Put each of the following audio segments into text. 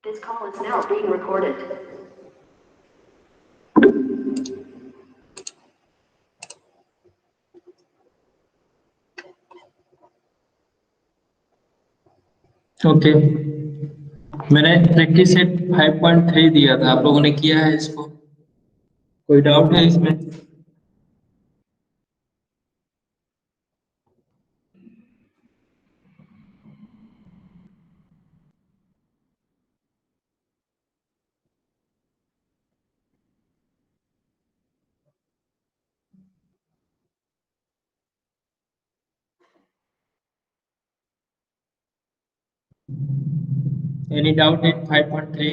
This call is now being recorded. Okay, मैंने practice set 5.3 दिया था, आप लोगों ने किया है इसको? कोई डाउट है इसमें? Any doubt in 5.3?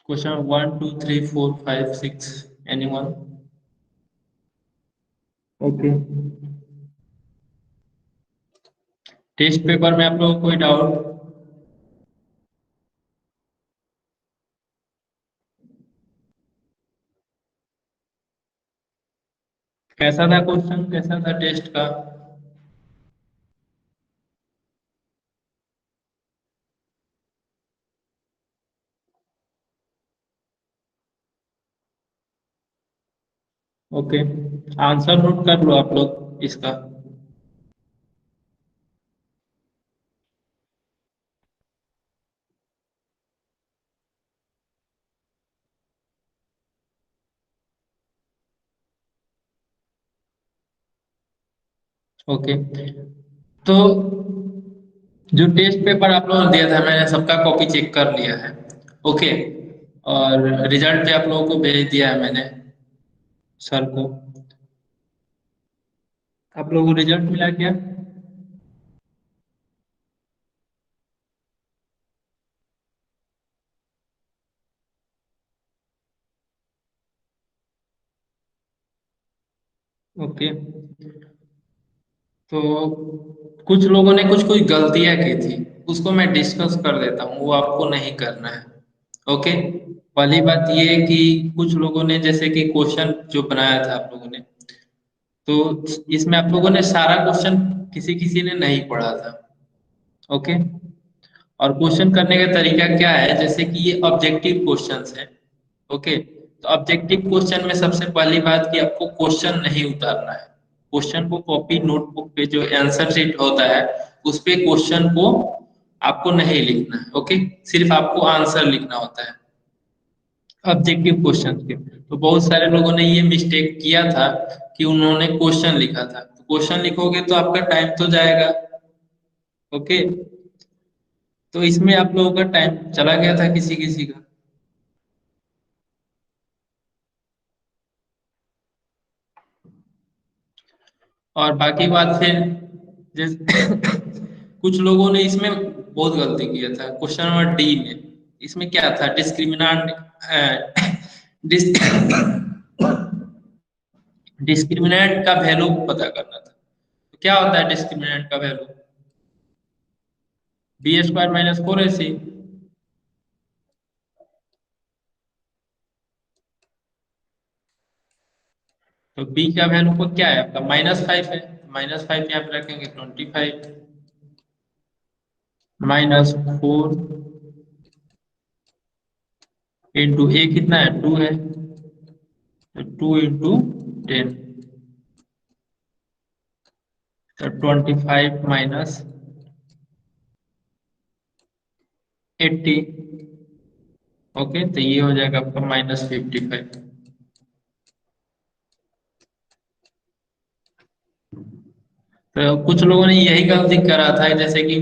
Question 1, 2, 3, 4, 5, 6. Anyone? Okay, test paper में आप लोगों को कोई डाउट? कैसा था क्वेश्चन, कैसा था टेस्ट का? ओके, आंसर नोट कर लो आप लोग इसका। ओके, तो जो टेस्ट पेपर आप लोगों ने दिया था, मैंने सबका कॉपी चेक कर लिया है। ओके, और रिजल्ट भी आप लोगों को भेज दिया है मैंने सर को। आप लोगों को रिजल्ट मिला क्या? ओके, तो कुछ लोगों ने कुछ कुछ गलतियां की थी, उसको मैं डिस्कस कर देता हूँ, वो आपको नहीं करना है। ओके, पहली बात ये है कि कुछ लोगों ने जैसे कि क्वेश्चन जो बनाया था आप लोगों ने, तो इसमें आप लोगों ने सारा क्वेश्चन किसी किसी ने नहीं पढ़ा था। ओके, और क्वेश्चन करने का तरीका क्या है, जैसे कि ये ऑब्जेक्टिव क्वेश्चंस हैं। ओके, तो ऑब्जेक्टिव क्वेश्चन में सबसे पहली बात कि आपको क्वेश्चन नहीं उतारना है। क्वेश्चन को कॉपी नोटबुक पे जो आंसर शीट होता है उस पे क्वेश्चन को आपको नहीं लिखना है। ओके, सिर्फ आपको आंसर लिखना होता है ऑब्जेक्टिव क्वेश्चन के। तो बहुत सारे लोगों ने ये मिस्टेक किया था कि उन्होंने क्वेश्चन लिखा था। तो क्वेश्चन लिखोगे तो आपका टाइम तो जाएगा। ओके, तो इसमें आप लोगों का टाइम चला गया था किसी किसी का। और बाकी बात फिर जैसे कुछ लोगों ने इसमें बहुत गलती किया था क्वेश्चन नंबर डी में। इसमें क्या था, डिस, डिस्क्रिमिनेंट का वैल्यू पता करना था। तो क्या होता है डिस्क्रिमिनेंट का value? B square minus 4ac। तो बी का वैल्यू को क्या है आपका, -5 है। -5 यहाँ पे रखेंगे 25 -4 इंटू ए कितना है, 2 है, तो 2 इंटू 10, तो 25 -80। ओके, तो ये हो जाएगा आपका -55। तो कुछ लोगों ने यही गलती करा था, जैसे कि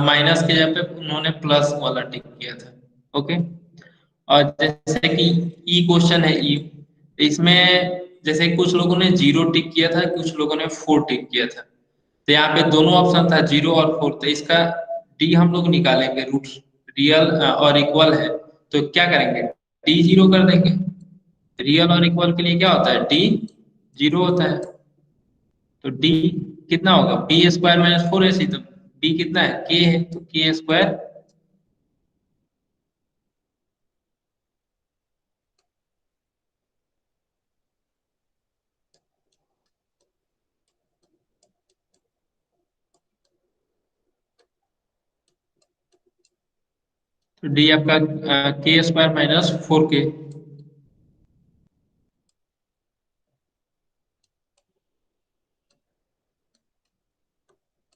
माइनस के जगह पे उन्होंने प्लस वाला टिक किया था। ओके, और जैसे कि ई क्वेश्चन है, ई इसमें जैसे कुछ लोगों ने 0 टिक किया था, कुछ लोगों ने 4 टिक किया था। तो यहाँ पे दोनों ऑप्शन था 0 और 4, तो इसका डी हम लोग निकालेंगे, रूट रियल और इक्वल है तो क्या करेंगे, डी 0 कर देंगे। रियल और इक्वल के लिए क्या होता है, डी 0 होता है। तो डी कितना होगा, बी स्क्वायर -4ac। तो बी कितना है, के है, तो के स्क्वायर। तो डी आपका K square minus 4k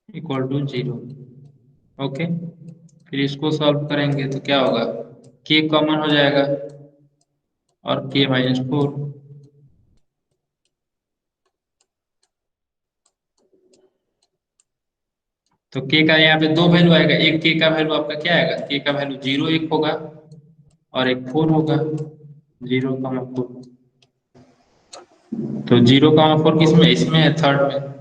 equal to 0। Okay, फिर इसको सॉल्व करेंगे तो क्या होगा, के कॉमन हो जाएगा और के माइनस 4। तो के का यहाँ पे दो वैल्यू आएगा, एक के का वैल्यू आपका क्या आएगा, के का वैल्यू 0 एक होगा और एक 4 होगा, 0,4। तो 0,4 किस में, इसमें है थर्ड में।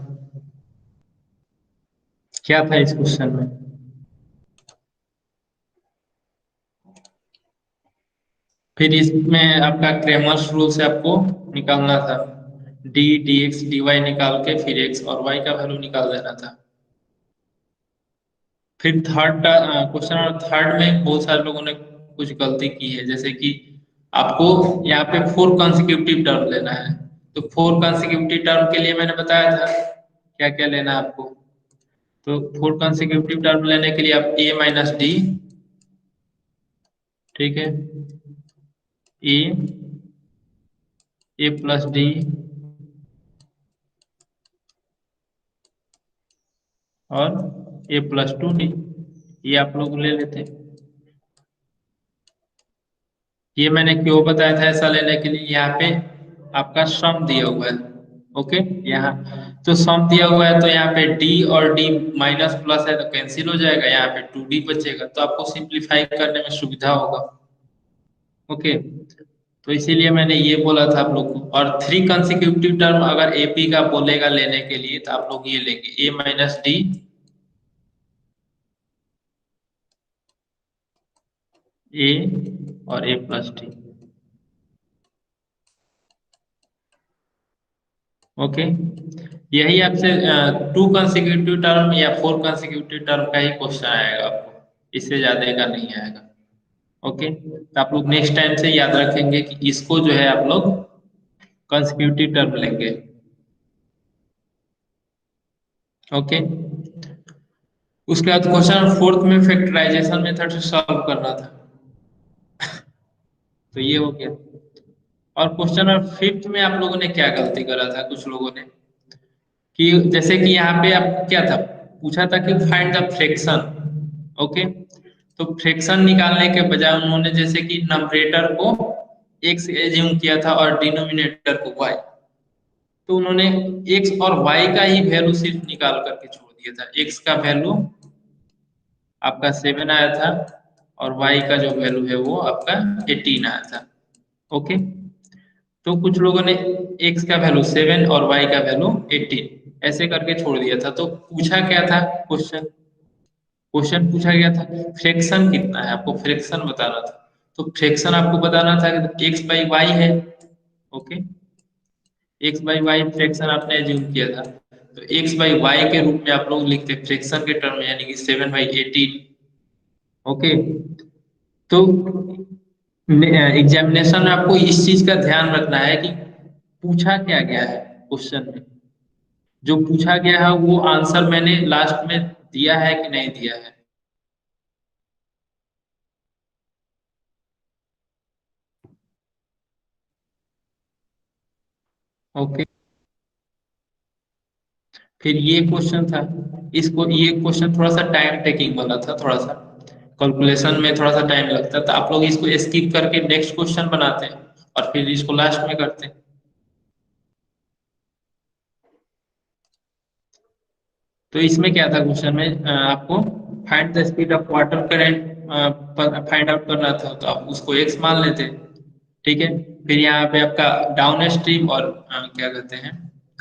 क्या था इस क्वेश्चन में, फिर इसमें आपका क्रेमर्स रूल से आपको निकालना था, D D X D Y निकाल के फिर एक्स और वाई का वैल्यू निकाल देना था। फिर थर्ड क्वेश्चन और थर्ड में बहुत सारे लोगों ने कुछ गलती की है, जैसे कि आपको यहाँ पे 4 कंसेक्यूटिव टर्म लेना है। तो 4 कंसेक्यूटिव टर्म के लिए मैंने बताया था क्या क्या लेना है आपको। तो 4 कंसेक्यूटिव टर्म लेने के लिए आप ए माइनस डी, ठीक है, ए, ए प्लस डी और ए प्लस 2 डी, ये आप लोग ले लेते हैं। ये मैंने क्यों बताया था ऐसा लेने के लिए, यहाँ पे आपका सम दिया हुआ है। ओके, यहाँ तो सम दिया हुआ है तो यहाँ पे डी और डी माइनस प्लस है तो कैंसिल हो जाएगा, यहाँ पे 2d बचेगा तो आपको सिंप्लीफाई करने में सुविधा होगा। ओके, तो इसीलिए मैंने ये बोला था आप लोग को। और 3 कंसेक्यूटिव टर्म अगर एपी का बोलेगा लेने के लिए तो आप लोग ये लेंगे ए माइनस डी, ए और ए प्लस डी। ओके, यही आपसे 2 कंसेक्यूटिव टर्म या 4 कंसेक्यूटिव टर्म का ही क्वेश्चन आएगा आपको, इससे ज्यादा का नहीं आएगा। ओके, तो आप लोग नेक्स्ट टाइम से याद रखेंगे कि इसको जो है आप लोग कंसेक्यूटिव टर्म लेंगे। ओके, उसके बाद क्वेश्चन फोर्थ में फैक्टराइजेशन मेथड से सॉल्व करना था, तो ये हो गया। और क्वेश्चन नंबर फिफ्थ में आप लोगों ने क्या गलती करा था, कुछ लोगों ने कि जैसे कि यहाँ पे आप क्या था, पूछा था कि फाइंड द फ्रैक्शन। ओके, तो फ्रैक्शन निकालने के बजाय उन्होंने जैसे कि नंबरेटर को x एज्यूम किया था और डिनोमिनेटर को y। तो उन्होंने x और y का ही वैल्यू सिर्फ निकाल करके छोड़ दिया था, x का वैल्यू आपका 7 आया था और y का जो वैल्यू है वो आपका 18 आया था। ओके, तो कुछ लोगों ने x का वैल्यू 7 और y का वैल्यू 18 ऐसे करके छोड़ दिया था। तो पूछा क्या था क्वेश्चन, क्वेश्चन पूछा गया था फ्रैक्शन कितना है, आपको फ्रैक्शन बताना था। तो फ्रैक्शन आपको बताना था कि x बाई वाई है। Okay, x by Y fraction आपने एज्यूम किया था, तो x बाई वाई के रूप में आप लोग लिखते फ्रैक्शन के टर्म में, यानी कि 7/18। ओके, तो एग्जामिनेशन में आपको इस चीज का ध्यान रखना है कि पूछा क्या गया है क्वेश्चन में, जो पूछा गया है वो आंसर मैंने लास्ट में दिया है कि नहीं दिया है। ओके, फिर ये क्वेश्चन था, इसको ये क्वेश्चन थोड़ा सा टाइम टेकिंग वाला था, थोड़ा सा कैलकुलेशन में थोड़ा सा टाइम लगता है, तो आप लोग इसको स्किप करके नेक्स्ट क्वेश्चन बनाते हैं और फिर इसको लास्ट में करते हैं। तो इसमें क्या था क्वेश्चन में, आपको find the speed of water current find out करना था, तो आप उसको एक्स मान लेते। ठीक है, फिर यहाँ पे आपका डाउन स्ट्रीम और क्या कहते हैं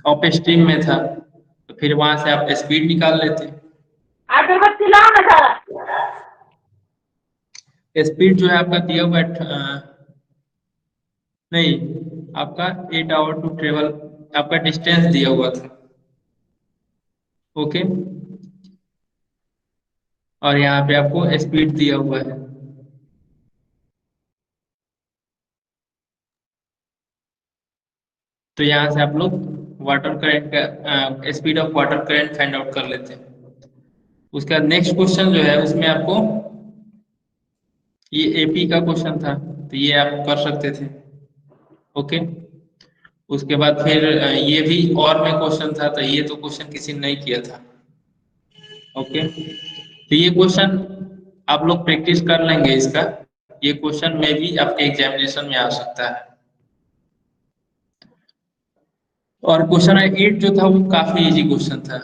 अप स्ट्रीम में था, तो फिर वहां से आप स्पीड निकाल लेते। अगरबत्ती लाओ ना सारा। स्पीड जो है आपका दिया हुआ है नहीं, आपका 8 आवर टू ट्रेवल आपका डिस्टेंस दिया हुआ था। ओके, और यहाँ पे आपको स्पीड दिया हुआ है। तो यहाँ से आप लोग वाटर करंट का speed of water current find out कर लेते हैं। उसका नेक्स्ट क्वेश्चन जो है उसमें आपको ये एपी का क्वेश्चन था, तो ये आप कर सकते थे। ओके। उसके बाद फिर ये भी और में क्वेश्चन था, तो ये तो क्वेश्चन किसी ने नहीं किया था। ओके, तो ये क्वेश्चन आप लोग प्रैक्टिस कर लेंगे इसका। ये क्वेश्चन में भी आपके एग्जामिनेशन में आ सकता है। और क्वेश्चन 8 जो था वो काफी इजी क्वेश्चन था,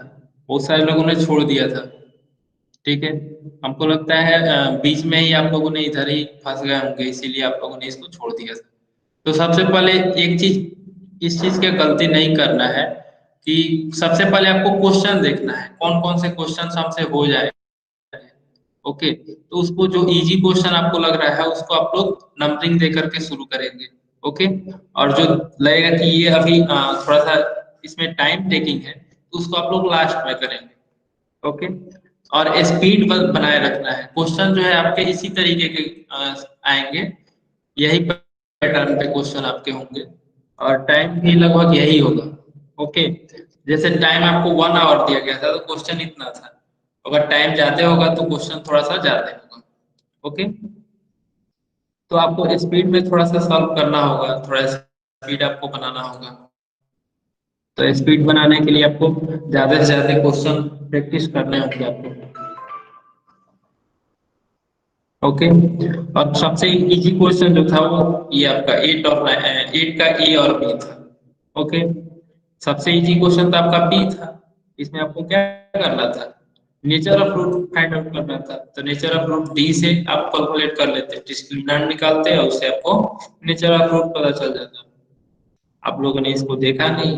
बहुत सारे लोगों ने छोड़ दिया था। ठीक है, हमको लगता है बीच में ही आप लोगों ने इधर ही फंस गए होंगे, इसीलिए आप लोगों ने इसको छोड़ दिया था। तो सबसे पहले एक चीज, इस चीज की गलती नहीं करना है कि सबसे पहले आपको क्वेश्चन देखना है कौन कौन से क्वेश्चन हमसे हो जाए। ओके, तो उसको जो इजी क्वेश्चन आपको लग रहा है उसको आप लोग नंबरिंग दे करके शुरू करेंगे। ओके, और जो लगेगा कि ये अभी थोड़ा सा इसमें टाइम टेकिंग है, तो उसको आप लोग लास्ट में करेंगे। ओके, और स्पीड बनाए रखना है। क्वेश्चन जो है आपके इसी तरीके के आएंगे, यही पैटर्न पे क्वेश्चन आपके होंगे, और टाइम भी लगभग यही होगा। ओके, जैसे टाइम आपको 1 आवर दिया गया था तो क्वेश्चन इतना था, अगर टाइम ज्यादा होगा तो क्वेश्चन थोड़ा सा ज्यादा होगा। ओके, तो आपको स्पीड में थोड़ा सा सॉल्व करना होगा, थोड़ा स्पीड आपको बनाना होगा। तो स्पीड बनाने के लिए आपको ज्यादा से ज्यादा क्वेश्चन प्रैक्टिस करने होंगे आपको। ओके, और सबसे इजी क्वेश्चन जो था वो ये आपका 8 का ए और बी था। ओके, सबसे इजी क्वेश्चन तो आपका बी था। इसमें आपको क्या करना था, nature of root find out करना था। तो नेचर ऑफ रूट डी से आप कैलकुलेट कर लेते, डिस्क्रिमिनेंट निकालते और उससे आपको नेचर ऑफ रूट पता चल जाता। आप लोगों ने इसको देखा नहीं।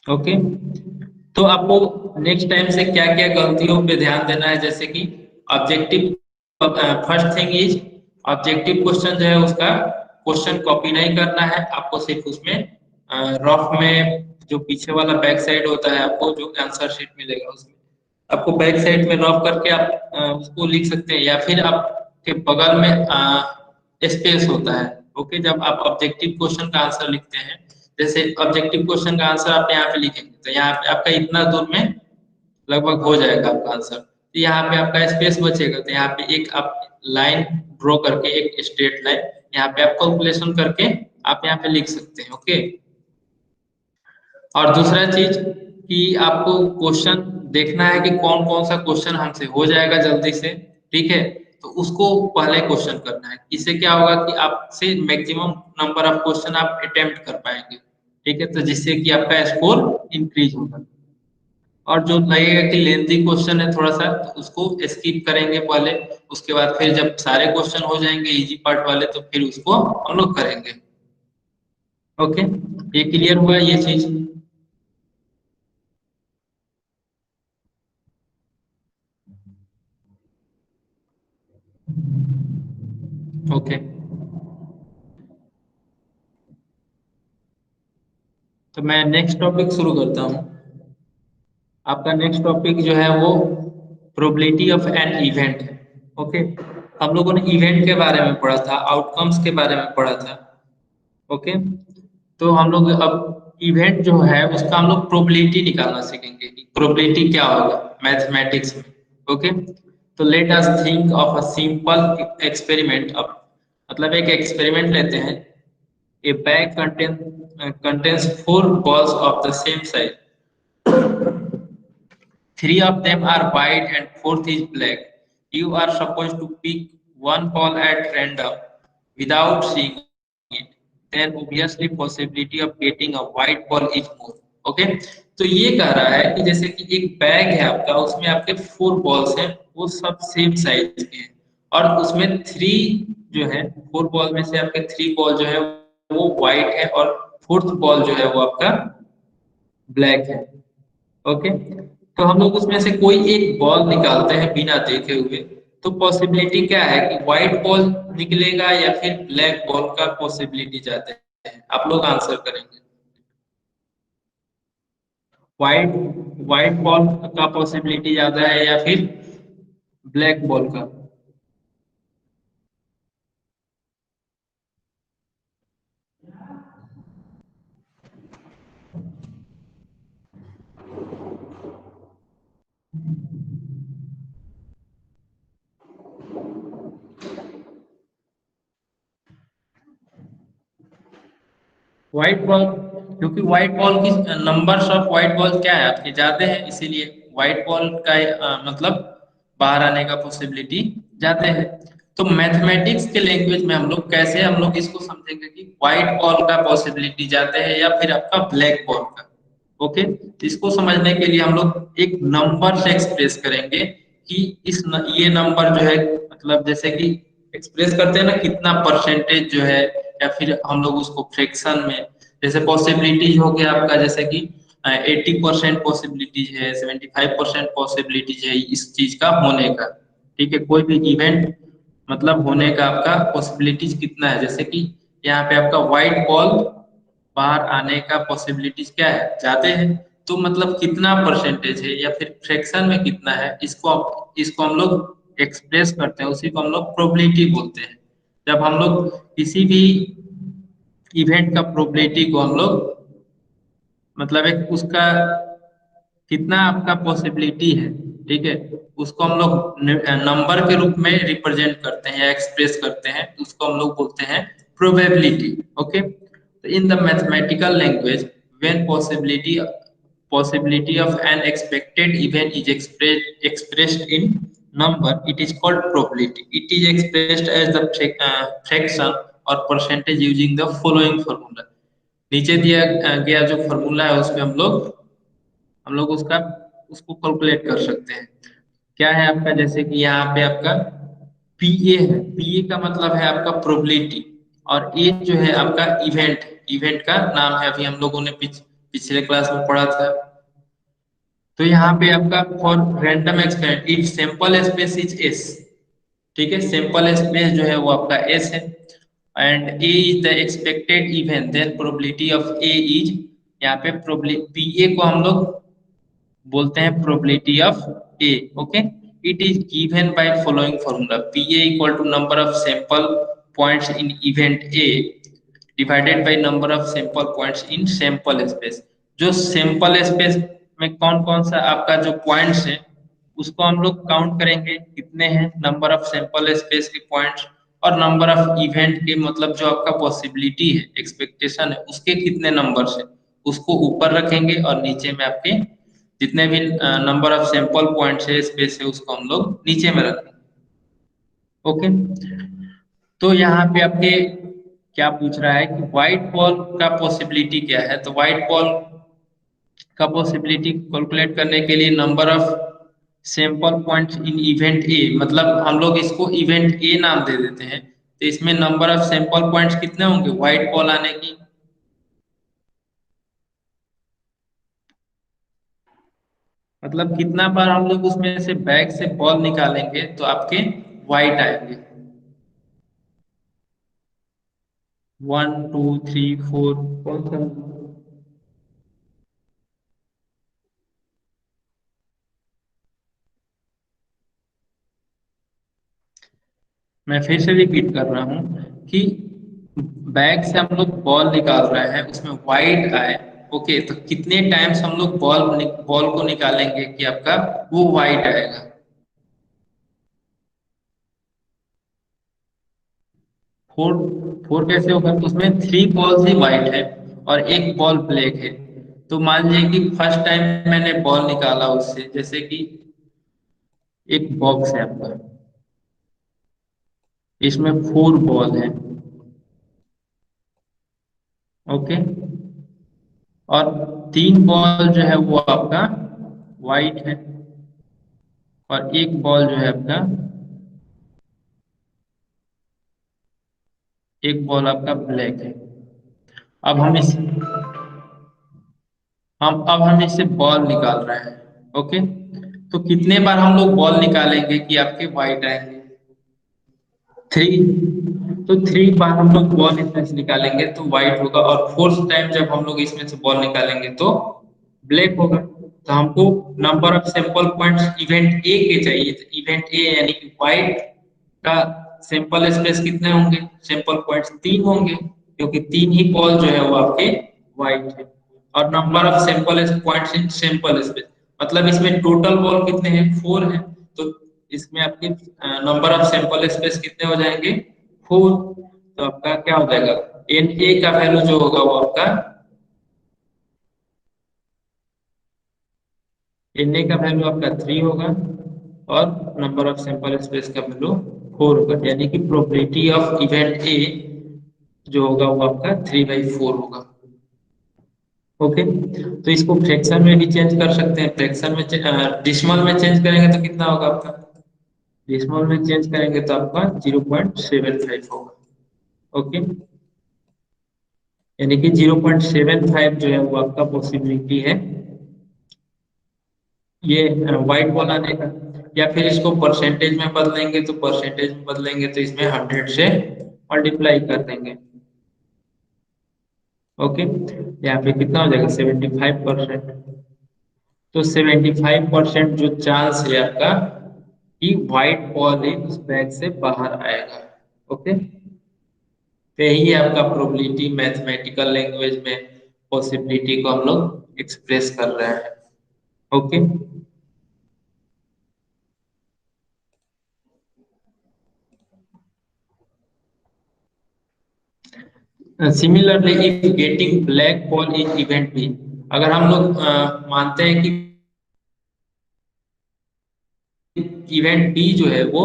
ओके, तो आपको नेक्स्ट टाइम से क्या क्या गलतियों पे ध्यान देना है, जैसे कि objective, first thing is objective question जो है उसका क्वेश्चन कॉपी नहीं करना है आपको, सिर्फ उसमें रफ में जो पीछे वाला बैक साइड होता है आपको जो आंसर शीट मिलेगा उसमें आपको बैक साइड में रफ करके आप उसको लिख सकते हैं, या फिर आपके बगल में स्पेस होता है। ओके, जब आप ऑब्जेक्टिव क्वेश्चन का आंसर लिखते हैं, जैसे ऑब्जेक्टिव क्वेश्चन का आंसर आप यहाँ पे लिखेंगे तो यहाँ पे आपका इतना दूर में लगभग हो जाएगा आपका आंसर, तो यहाँ पे आपका स्पेस बचेगा, तो यहाँ पे एक आप लाइन ड्रॉ करके एक स्ट्रेट लाइन यहाँ पे आप कैलकुलेशन करके आप यहाँ पे लिख सकते हैं। ओके, और दूसरा चीज कि आपको क्वेश्चन देखना है कि कौन कौन सा क्वेश्चन हमसे हो जाएगा जल्दी से। ठीक है, तो उसको पहले क्वेश्चन करना है, इससे क्या होगा कि आपसे मैक्सिमम नंबर ऑफ क्वेश्चन आप अटेम्प्ट कर पाएंगे। ठीक है, तो जिससे कि आपका स्कोर इंक्रीज होगा। और जो लगेगा कि लेंथी क्वेश्चन है थोड़ा सा, तो उसको स्किप करेंगे पहले, उसके बाद फिर जब सारे क्वेश्चन हो जाएंगे इजी पार्ट वाले तो फिर उसको हम लोग करेंगे। ओके, ये क्लियर हुआ ये चीज। ओके, तो मैं नेक्स्ट टॉपिक शुरू करता हूँ। आपका नेक्स्ट टॉपिक जो है वो प्रोबेबिलिटी ऑफ एन इवेंट है। ओके, हम लोगों ने इवेंट के बारे में पढ़ा था, आउटकम्स के बारे में पढ़ा था। ओके, तो हम लोग अब इवेंट जो है उसका हम लोग प्रोबेबिलिटी निकालना सीखेंगे कि प्रोबेबिलिटी क्या होगा मैथमेटिक्स में। ओके, तो let us think of a simple experiment. अब मतलब एक एक्सपेरिमेंट लेते हैं, ए bag contains 4 balls of the same size. Three of them are white and fourth is black. You are supposed to pick one ball at random without seeing it. Then obviously possibility of getting a white ball is more. Okay, तो ये कह रहा है कि जैसे कि एक bag है आपका, उसमें आपके 4 बॉल्स हैं, वो सब सेम साइज के हैं, और उसमें थ्री जो है 4 बॉल में से आपके 3 बॉल जो है वो व्हाइट है और फोर्थ बॉल जो है वो आपका ब्लैक है। ओके, तो हम लोग उसमें से कोई एक बॉल निकालते हैं बिना देखे हुए, तो पॉसिबिलिटी क्या है कि व्हाइट बॉल निकलेगा या फिर ब्लैक बॉल का पॉसिबिलिटी ज्यादा है, आप लोग आंसर करेंगे। व्हाइट व्हाइट बॉल का पॉसिबिलिटी ज्यादा है या फिर ब्लैक बॉल का। व्हाइट बॉल, क्योंकि व्हाइट बॉल की नंबर्स ऑफ व्हाइट बॉल क्या है आपके ज्यादा है, इसीलिए व्हाइट बॉल का मतलब बाहर आने का पॉसिबिलिटी ज्यादा है। तो मैथमेटिक्स के लैंग्वेज में हम लोग इसको समझेंगे कि व्हाइट बॉल का पॉसिबिलिटी ज्यादा है या फिर आपका ब्लैक बॉल का। ओके, तो इसको समझने के लिए हम लोग एक नंबर से एक्सप्रेस करेंगे कि ये नंबर जो है, मतलब जैसे कि एक्सप्रेस करते हैं ना कितना परसेंटेज जो है, या फिर हम लोग उसको फ्रैक्शन में, जैसे पॉसिबिलिटीज हो गया आपका, जैसे कि 80% पॉसिबिलिटीज है, 75% पॉसिबिलिटीज है इस चीज का होने का। ठीक है, कोई भी इवेंट मतलब होने का आपका पॉसिबिलिटीज कितना है, जैसे कि यहाँ पे आपका व्हाइट बॉल बाहर आने का पॉसिबिलिटीज क्या है, ज्यादा है। तो मतलब कितना परसेंटेज है या फिर फ्रैक्शन में कितना है, इसको हम लोग एक्सप्रेस करते हैं, उसी को हम लोग प्रोबेबिलिटी बोलते हैं। जब हम लोग किसी भी इवेंट का प्रोबेबिलिटी को हम लोग, मतलब एक उसका कितना आपका पॉसिबिलिटी है, ठीक है, उसको हम लोग नंबर के रूप में रिप्रेजेंट करते हैं या एक्सप्रेस करते हैं, तो उसको हम लोग बोलते हैं प्रोबेबिलिटी। ओके, तो in the mathematical language, when possibility of an expected event is expressed in number, it is called probability. It is expressed as the fraction or percentage using the following formula. नीचे दिया गया जो formula है उसमें हम लोग उसका उसको कैलकुलेट कर सकते हैं। क्या है आपका, जैसे कि यहाँ पे आपका पीए है, पीए का मतलब है आपका प्रोबेबिलिटी, और ए जो है आपका इवेंट, इवेंट का नाम है, अभी हम लोगों ने पिछले क्लास में पढ़ा था। तो यहाँ पे आपका for random experiment it sample space is S. ठीक है, सैंपल स्पेस जो है वो आपका एस है, and A is the expected event, then probability of A is, यहाँ पे प्रोबेबिलिटी पीए को हम लोग बोलते हैं probability of A. Okay, it is given by following formula, P A equal to number of sample points in event A divided by number of sample points in sample space. जो sample space में कौन कौन सा आपका जो points है, उसको हम लोग काउंट करेंगे कितने हैं, नंबर ऑफ सैंपल स्पेस के पॉइंट्स, और नंबर ऑफ इवेंट के मतलब जो आपका पॉसिबिलिटी है, एक्सपेक्टेशन है, उसके कितने नंबर है, उसको ऊपर रखेंगे, और नीचे में आपके जितने भी नंबर ऑफ सैंपल पॉइंट्स है, स्पेस है, उसको हम लोग नीचे में रखेंगे। ओके, तो यहाँ पे आपके क्या पूछ रहा है कि व्हाइट बॉल का पॉसिबिलिटी क्या है, तो व्हाइट बॉल का पॉसिबिलिटी कैलकुलेट करने के लिए number of sample points in event ए, मतलब हम लोग इसको इवेंट ए नाम दे देते हैं, तो इसमें नंबर ऑफ सैंपल पॉइंट्स कितने होंगे व्हाइट बॉल आने की, मतलब कितना बार हम लोग उसमें से बैग से बॉल निकालेंगे तो आपके व्हाइट आएंगे। 1 2 3 4, कौन सा? मैं फिर से रिपीट कर रहा हूँ कि बैग से हम लोग बॉल निकाल रहे हैं, उसमें व्हाइट आए। ओके, तो कितने टाइम्स हम लोग बॉल को निकालेंगे कि आपका वो व्हाइट आएगा? फोर। फोर कैसे होगा, उसमें 3 बॉल्स ही व्हाइट है और एक बॉल ब्लैक है। तो मान लीजिए कि फर्स्ट टाइम मैंने बॉल निकाला उससे, जैसे कि एक बॉक्स है आपका, इसमें 4 बॉल है। ओके, और 3 बॉल जो है वो आपका व्हाइट है, और एक बॉल जो है आपका, एक बॉल आपका ब्लैक है। अब हम इस हम अब हम इससे बॉल निकाल रहे हैं। ओके, तो कितने बार हम लोग बॉल निकालेंगे कि आपके व्हाइट आएंगे? 3। तो 3 बार हम लोग बॉल इसमें से निकालेंगे तो व्हाइट होगा, और फोर्थ टाइम जब हम लोग इसमें से बॉल निकालेंगे तो ब्लैक होगा। तो हमको number of sample points event A के चाहिए, तो इवेंट ए यानी कि व्हाइट का सैंपल स्पेस कितने होंगे, सैंपल पॉइंट्स 3 होंगे, क्योंकि 3 ही बॉल जो है वो आपके व्हाइट है। और number of sample points in sample space, मतलब इसमें टोटल बॉल कितने हैं, 4 है। तो इसमें आपके नंबर ऑफ सैंपल स्पेस कितने हो जाएंगे, 4। तो आपका क्या हो जाएगा, एन ए का वैल्यू जो होगा वो आपका एन ए का वैल्यू आपका 3 होगा और नंबर ऑफ सैंपल स्पेस का वैल्यू 4 होगा, यानी कि प्रोबेबिलिटी ऑफ इवेंट ए जो होगा वो आपका 3/4 होगा। ओके, तो इसको फ्रैक्शन में भी चेंज कर सकते हैं। फ्रैक्शन में डिसिमल में चेंज करेंगे तो कितना होगा आपका? डिसिमल में चेंज करेंगे तो आपका 0.75 होगा। ओके, यानी कि 0.75 जो है वो आपका पॉसिबिलिटी है ये व्हाइट बॉल आने का। या फिर इसको परसेंटेज में बदलेंगे तो परसेंटेज में बदलेंगे तो इसमें 100 से मल्टीप्लाई कर देंगे। ओके, यहाँ पे कितना हो जाएगा? 75%। तो 75% जो चांस है आपका कि व्हाइट बॉल ही उस बैग से बाहर आएगा। ओके, तो यही है आपका प्रोबेबिलिटी मैथमेटिकल लैंग्वेज में पॉसिबिलिटी को हम लोग एक्सप्रेस कर रहे हैं। Okay, similarly if getting black ball in event भी, अगर हम लोग मानते हैं कि इवेंट बी जो है वो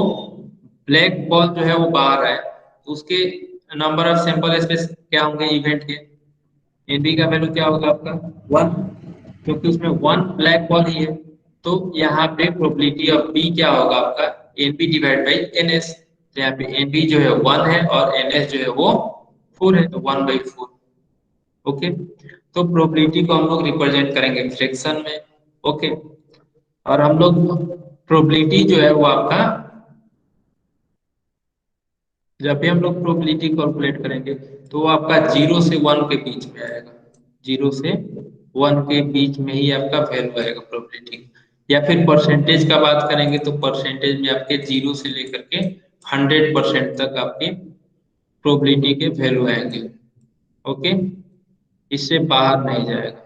ब्लैक बॉल जो है वो बाहर आए, तो उसके नंबर ऑफ सैंपल स्पेस क्या होंगे इवेंट के? एनबी का वैल्यू क्या होगा आपका? 1, क्योंकि उसमें 1 ब्लैक बॉल ही है। तो यहाँ पे प्रोबेबिलिटी ऑफ बी क्या होगा आपका? NB divide by NS. तो यहाँ पे एनबी जो है 1 है और एनएस जो है वो 4 है, तो 1/4। ओके, तो प्रोबेबिलिटी को हम लोग रिप्रेजेंट करेंगे फ्रैक्शन में। ओके, और हम लोग प्रोबेबिलिटी जो है वो आपका, जब भी हम लोग प्रोबेबिलिटी कैलकुलेट करेंगे तो वो आपका 0 से 1 के बीच में आएगा। 0 से 1 के बीच में ही आपका वैल्यू आएगा प्रोबेबिलिटी। या फिर परसेंटेज का बात करेंगे तो परसेंटेज में आपके 0 से लेकर के 100% तक आपके प्रोबेबिलिटी के वैल्यू आएंगे। ओके, इससे बाहर नहीं जाएगा।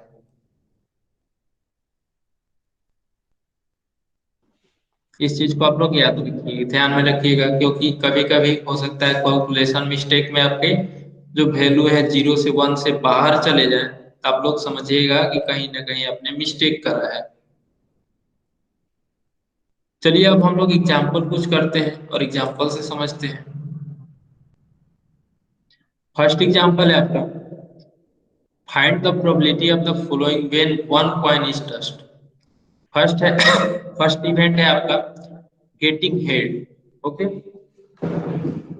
इस चीज को आप लोग याद रखिए, ध्यान में रखिएगा, क्योंकि कभी कभी हो सकता है कैलकुलेशन मिस्टेक में आपके जो वैल्यू है 0 से 1 से बाहर चले जाए, तो आप लोग समझिएगा कि कहीं ना कहीं आपने मिस्टेक करा है। चलिए अब हम लोग एग्जाम्पल कुछ करते हैं और एग्जाम्पल से समझते हैं। फर्स्ट एग्जाम्पल है आपका, find the probability of the following when one coin is touched. First है फर्स्ट इवेंट है आपका गेटिंग हेड। ओके,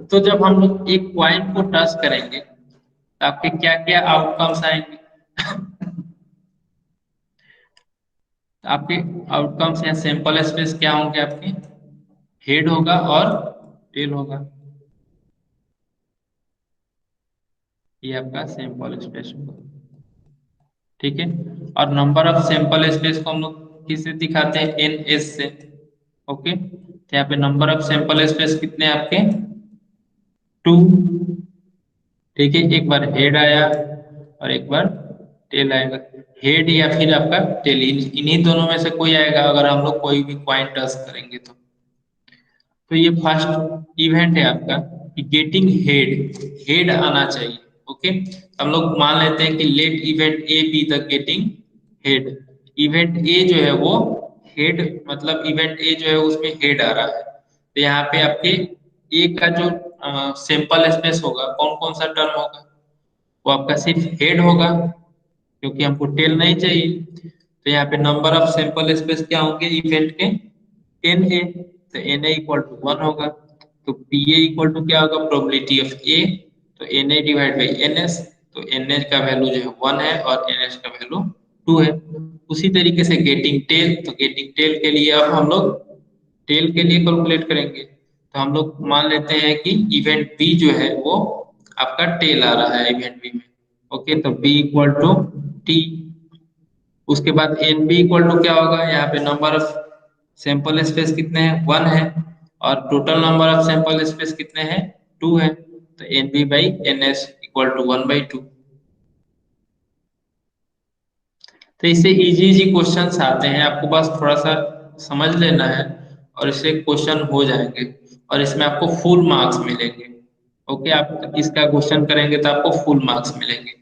तो जब हम लोग एक कॉइन को टच करेंगे तो आपके क्या क्या आउटकम्स आएंगे? तो आपके आउटकम्स या सैंपल स्पेस क्या होंगे आपके? हेड होगा और टेल होगा। ये आपका सैंपल स्पेस होगा। ठीक है, और नंबर ऑफ सैंपल स्पेस को हम लोग किससे दिखाते हैं? एन एस से। ओके, तो यहाँ पे नंबर ऑफ सैंपल स्पेस कितने हैं आपके? 2। ठीक है, एक बार हेड आया और एक बार टेल आएगा। हेड या फिर आपका टेल, इन्हीं दोनों में से कोई आएगा अगर हम लोग कोई भी क्वाइन टच करेंगे तो ये फर्स्ट इवेंट है आपका कि गेटिंग हेड, हेड आना चाहिए। ओके, हम लोग मान लेते हैं कि let event A be the getting head. Event A जो है वो हेड, मतलब इवेंट ए जो है उसमें हेड आ रहा है, तो यहाँ पे आपके ए का जो सैंपल स्पेस होगा कौन कौन सा टर्म होगा? वो आपका सिर्फ हेड होगा, क्योंकि हमको टेल नहीं चाहिए। तो यहाँ पे नंबर ऑफ सैंपल स्पेस क्या होंगे इवेंट के? N A. तो एन ए इक्वल टू 1 होगा। तो पी ए इक्वल टू क्या होगा? प्रोबेबिलिटी ऑफ ए, तो N A divide by N S. तो एन एच का वैल्यू जो है 1 है और एन एच का वैल्यू 2 है। उसी तरीके से गेटिंग टेल, तो गेटिंग टेल के लिए अब हम लोग टेल के लिए कैलकुलेट करेंगे। तो हम लोग मान लेते हैं कि इवेंट बी जो है वो आपका टेल आ रहा है इवेंट बी में। ओके, तो बी इक्वल टू टी। उसके बाद एन बी इक्वल टू क्या होगा? यहाँ पे नंबर ऑफ सैंपल स्पेस कितने हैं? 1 है, और total number of sample space कितने हैं? 2 है। तो N B by N S equal to 1/2। तो इससे इजी इजी क्वेश्चंस आते हैं, आपको बस थोड़ा सा समझ लेना है और इससे क्वेश्चन हो जाएंगे और इसमें आपको फुल मार्क्स मिलेंगे। ओके, आप इसका क्वेश्चन करेंगे तो आपको फुल मार्क्स मिलेंगे।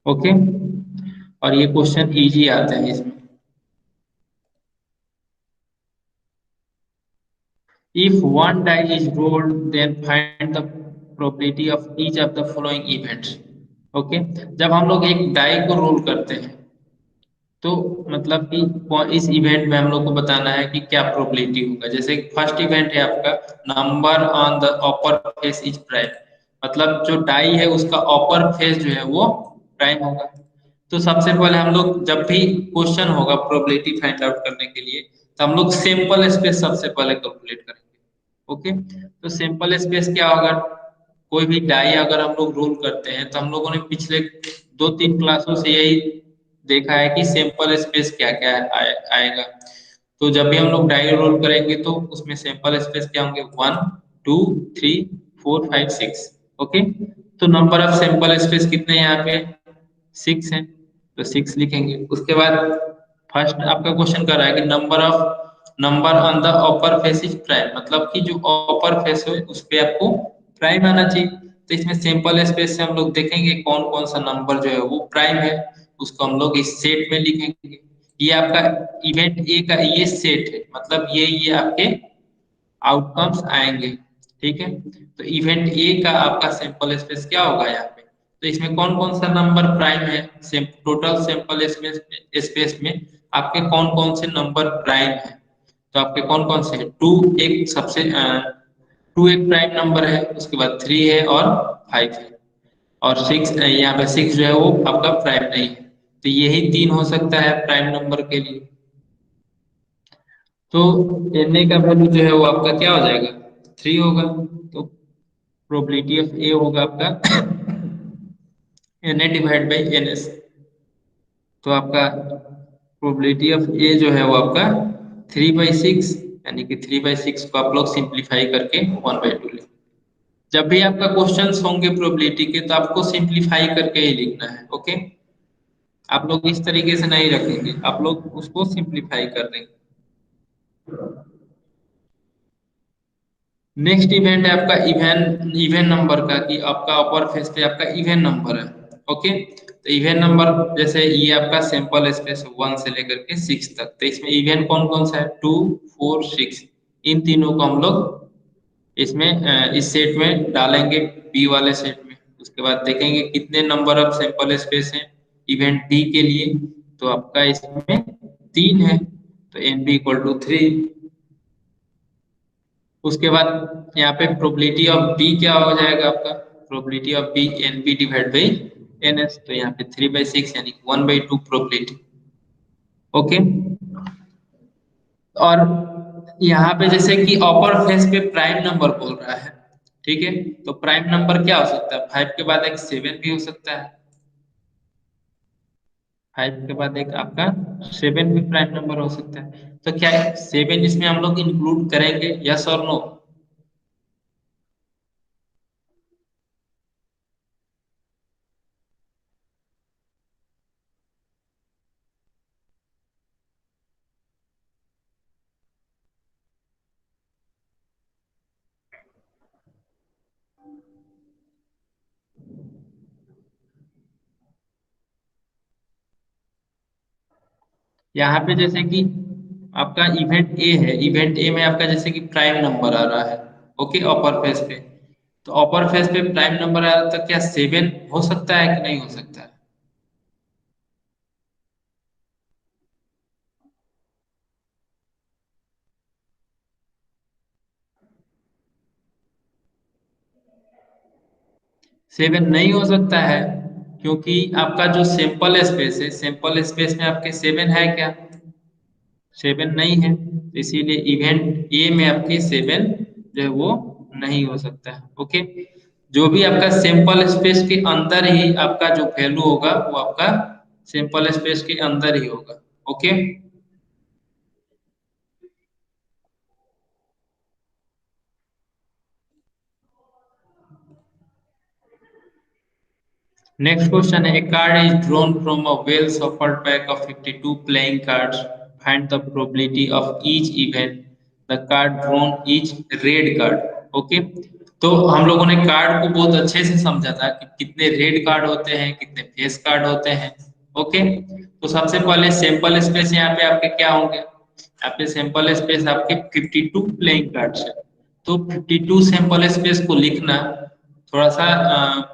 ओके, और ये क्वेश्चन इजी आते हैं इसमें। If one die is rolled, then find the probability of each of the following events. Okay, जब हम लोग एक डाई को रोल करते हैं तो मतलब कि इस इवेंट में हम लोग को बताना है कि क्या प्रोबेबिलिटी होगा। जैसे फर्स्ट इवेंट है आपका, number on the upper face is prime, मतलब जो डाई है उसका अपर फेस जो है वो प्राइम होगा। तो सबसे पहले हम लोग जब भी क्वेश्चन होगा प्रोबेबिलिटी फाइंड आउट करने के लिए, तो हम लोग सिंपल स्पेस सबसे पहले कैलकुलेट करेंगे। ओके, तो सिंपल स्पेस क्या होगा, कोई भी डाई अगर हम लोग रोल करते हैं तो हम लोगों ने पिछले 2-3 क्लासों से यही देखा है कि सिंपल स्पेस क्या क्या आएगा। तो जब भी हम लोग डाई रोल करेंगे तो उसमें सिंपल स्पेस क्या होंगे, 1 2 3 4 5 6। ओके, तो नंबर ऑफ सिंपल स्पेस कितने हैं यहाँ पे, 6 है, तो 6 लिखेंगे। उसके बाद फर्स्ट आपका क्वेश्चन कर रहा है कि number on the upper face is prime, मतलब कि जो अपर फेस है उस पे आपको प्राइम आना चाहिए। तो इसमें सिंपल स्पेस से हम लोग देखेंगे कौन कौन सा नंबर जो है वो प्राइम है, उसको हम लोग इस सेट में लिखेंगे। ये आपका इवेंट ए का ये सेट है, मतलब ये आपके आउटकम्स आएंगे। ठीक है, तो इवेंट ए का आपका सैंपल स्पेस क्या होगा यहाँ पे, तो इसमें कौन कौन सा नंबर प्राइम है, टोटल सैंपल स्पेस में आपके कौन कौन से नंबर प्राइम है। तो आपके कौन कौन से हैं, टू एक प्राइम नंबर है, उसके बाद 3 है और 5 है, और 6, यहाँ पे 6 जो है वो आपका प्राइम नहीं है। तो यही 3 हो सकता है प्राइम नंबर के लिए। तो Na का वैल्यू जो है वो आपका क्या हो जाएगा, 3 होगा। तो प्रोबेबिलिटी ऑफ ए होगा आपका Na डिवाइड बाई NS। तो आपका प्रोबेबिलिटी ऑफ ए जो है वो आपका 3/6, यानी कि 3/6 को आप लोग सिंप्लीफाई करके 1/2 ले। जब भी आपका क्वेश्चंस होंगे प्रोबेबिलिटी के तो आपको सिंप्लीफाई करके ही लिखना है। ओके, आप लोग इस तरीके से नहीं रखेंगे, आप लोग उसको सिंप्लीफाई कर देंगे। नेक्स्ट इवेंट है आपका इवेन इवेन नंबर का, कि आपका अपर फेस पे आपका इवेन नंबर है। ओके, तो इवेन नंबर जैसे ये आपका सैंपल स्पेस 1 से लेकर के 6 तक, तो इसमें इवेन कौन कौन सा है, 2 4 6, इन तीनों को हम लोग इसमें इस सेट में डालेंगे, बी वाले सेट में। उसके बाद देखेंगे कितने नंबर ऑफ सैंपल स्पेस हैं इवेंट डी के लिए, तो आपका इसमें 3 है, तो एन बी इक्वल टू 3। उसके बाद यहाँ पे प्रोबेबिलिटी ऑफ बी क्या हो जाएगा आपका, probability of B N B divide by N S, तो यहाँ पे 3/6 यानी 1/2 प्रोबेबिलिटी। ओके, और यहाँ पे जैसे कि अपर फेस पे प्राइम नंबर बोल रहा है, ठीक है, तो प्राइम नंबर क्या हो सकता है, 5 के बाद एक 7 भी हो सकता है, 5 के बाद एक आपका 7 भी प्राइम नंबर हो सकता है। तो क्या 7 इसमें हम लोग इंक्लूड करेंगे, यस और नो। यहाँ पे जैसे कि आपका इवेंट ए है, इवेंट ए में आपका जैसे कि प्राइम नंबर आ रहा है, ओके, अपर फेस पे। तो अपर फेस पे प्राइम नंबर आ रहा है, तो क्या 7 हो सकता है कि नहीं हो सकता है। 7 नहीं हो सकता है, क्योंकि आपका जो सैंपल स्पेस है, सैंपल स्पेस में आपके 7 है क्या, 7 नहीं है, तो इसीलिए इवेंट ए में आपके 7 जो है वो नहीं हो सकता है। ओके, जो भी आपका सैंपल स्पेस के अंदर ही आपका जो वैल्यू होगा वो आपका सैंपल स्पेस के अंदर ही होगा। ओके, नेक्स्ट क्वेश्चन है, a card is drawn from a well shuffled pack of 52 playing cards, find the probability of each event, the card drawn each red card। Okay, तो हम लोगों ने कार्ड को बहुत अच्छे से समझा था कि कितने रेड कार्ड होते हैं, कितने फेस कार्ड होते हैं। ओके, तो सबसे पहले सैंपल स्पेस यहाँ पे आपके क्या होंगे, यहाँ पे सैंपल स्पेस आपके 52 प्लेइंग कार्ड्स है। तो 52 सैंपल स्पेस को लिखना थोड़ा सा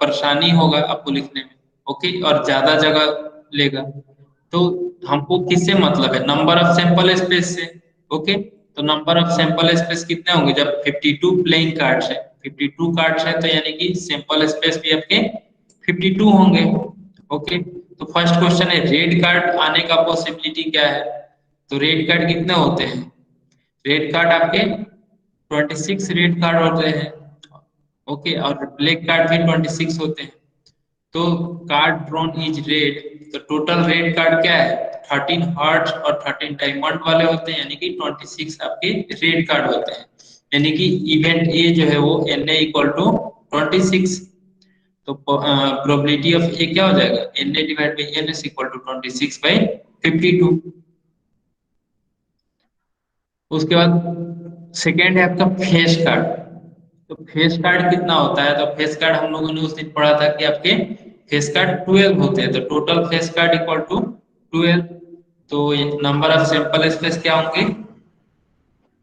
परेशानी होगा आपको लिखने में। ओके, और ज्यादा जगह लेगा। तो हमको किससे मतलब है, नंबर ऑफ सैंपल स्पेस से। ओके, तो नंबर ऑफ सैंपल स्पेस कितने होंगे, जब 52 प्लेइंग कार्ड्स है, 52 कार्ड्स है तो यानी कि सैंपल स्पेस भी आपके 52 होंगे। ओके, तो फर्स्ट क्वेश्चन है रेड कार्ड आने का पॉसिबिलिटी क्या है। तो रेड कार्ड कितने होते हैं, रेड कार्ड आपके 26 रेड कार्ड होते हैं। ओके, और ब्लैक कार्ड भी 26 होते हैं। तो कार्ड ड्रॉन इज रेड, तो टोटल रेड कार्ड क्या है, 13 हार्ट्स और 13 डायमंड वाले होते हैं, यानी कि 26 आपके रेड कार्ड होते हैं। यानी कि इवेंट ए जो है वो एन ए इक्वल टू 26। तो प्रोबेबिलिटी ऑफ ए क्या हो जाएगा, N A divide by N S equal to 26 by 52। उसके बाद सेकेंड है आपका फेस कार्ड। तो फेस कार्ड कितना होता है, तो फेस कार्ड हम लोगों ने उस दिन पढ़ा था कि आपके फेस कार्ड 12 होते हैं, तो total face card equal to 12। तो नंबर ऑफ सैंपल स्पेस क्या होंगे,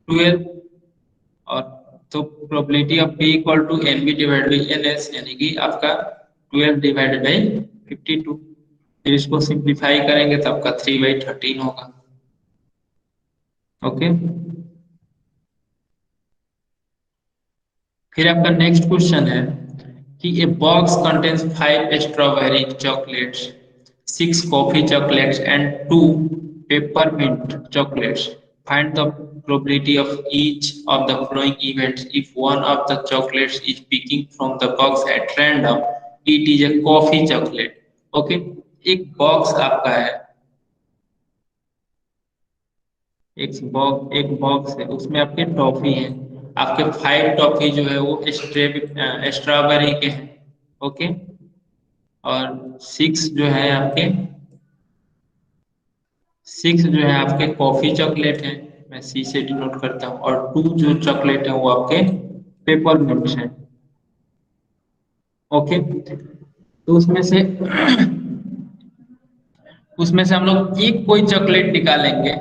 12। और तो probability of P equal to N B divide by N S, यानी कि आपका 12 डिवाइडेड बाई 52। फिर इसको सिंप्लीफाई करेंगे तो आपका 3/13 होगा। ओके, फिर आपका नेक्स्ट क्वेश्चन है कि a box contains 5 strawberry chocolates, 6 coffee chocolates and 2 peppermint chocolates. Find the probability of each of the following events if one of the chocolates is picking from the box at random. It is a coffee chocolate. Okay, एक box आपका है, एक box है, उसमें आपके toffee है। आपके 5 toffee जो है वो स्ट्रॉबेरी के हैं। ओके, और 6 जो है आपके 6 जो है आपके कॉफी चॉकलेट है, मैं सी से डिनोट करता हूँ, और 2 जो चॉकलेट है वो आपके पेपर मिंट्स हैं। ओके, तो उसमें से हम लोग एक कोई चॉकलेट निकालेंगे,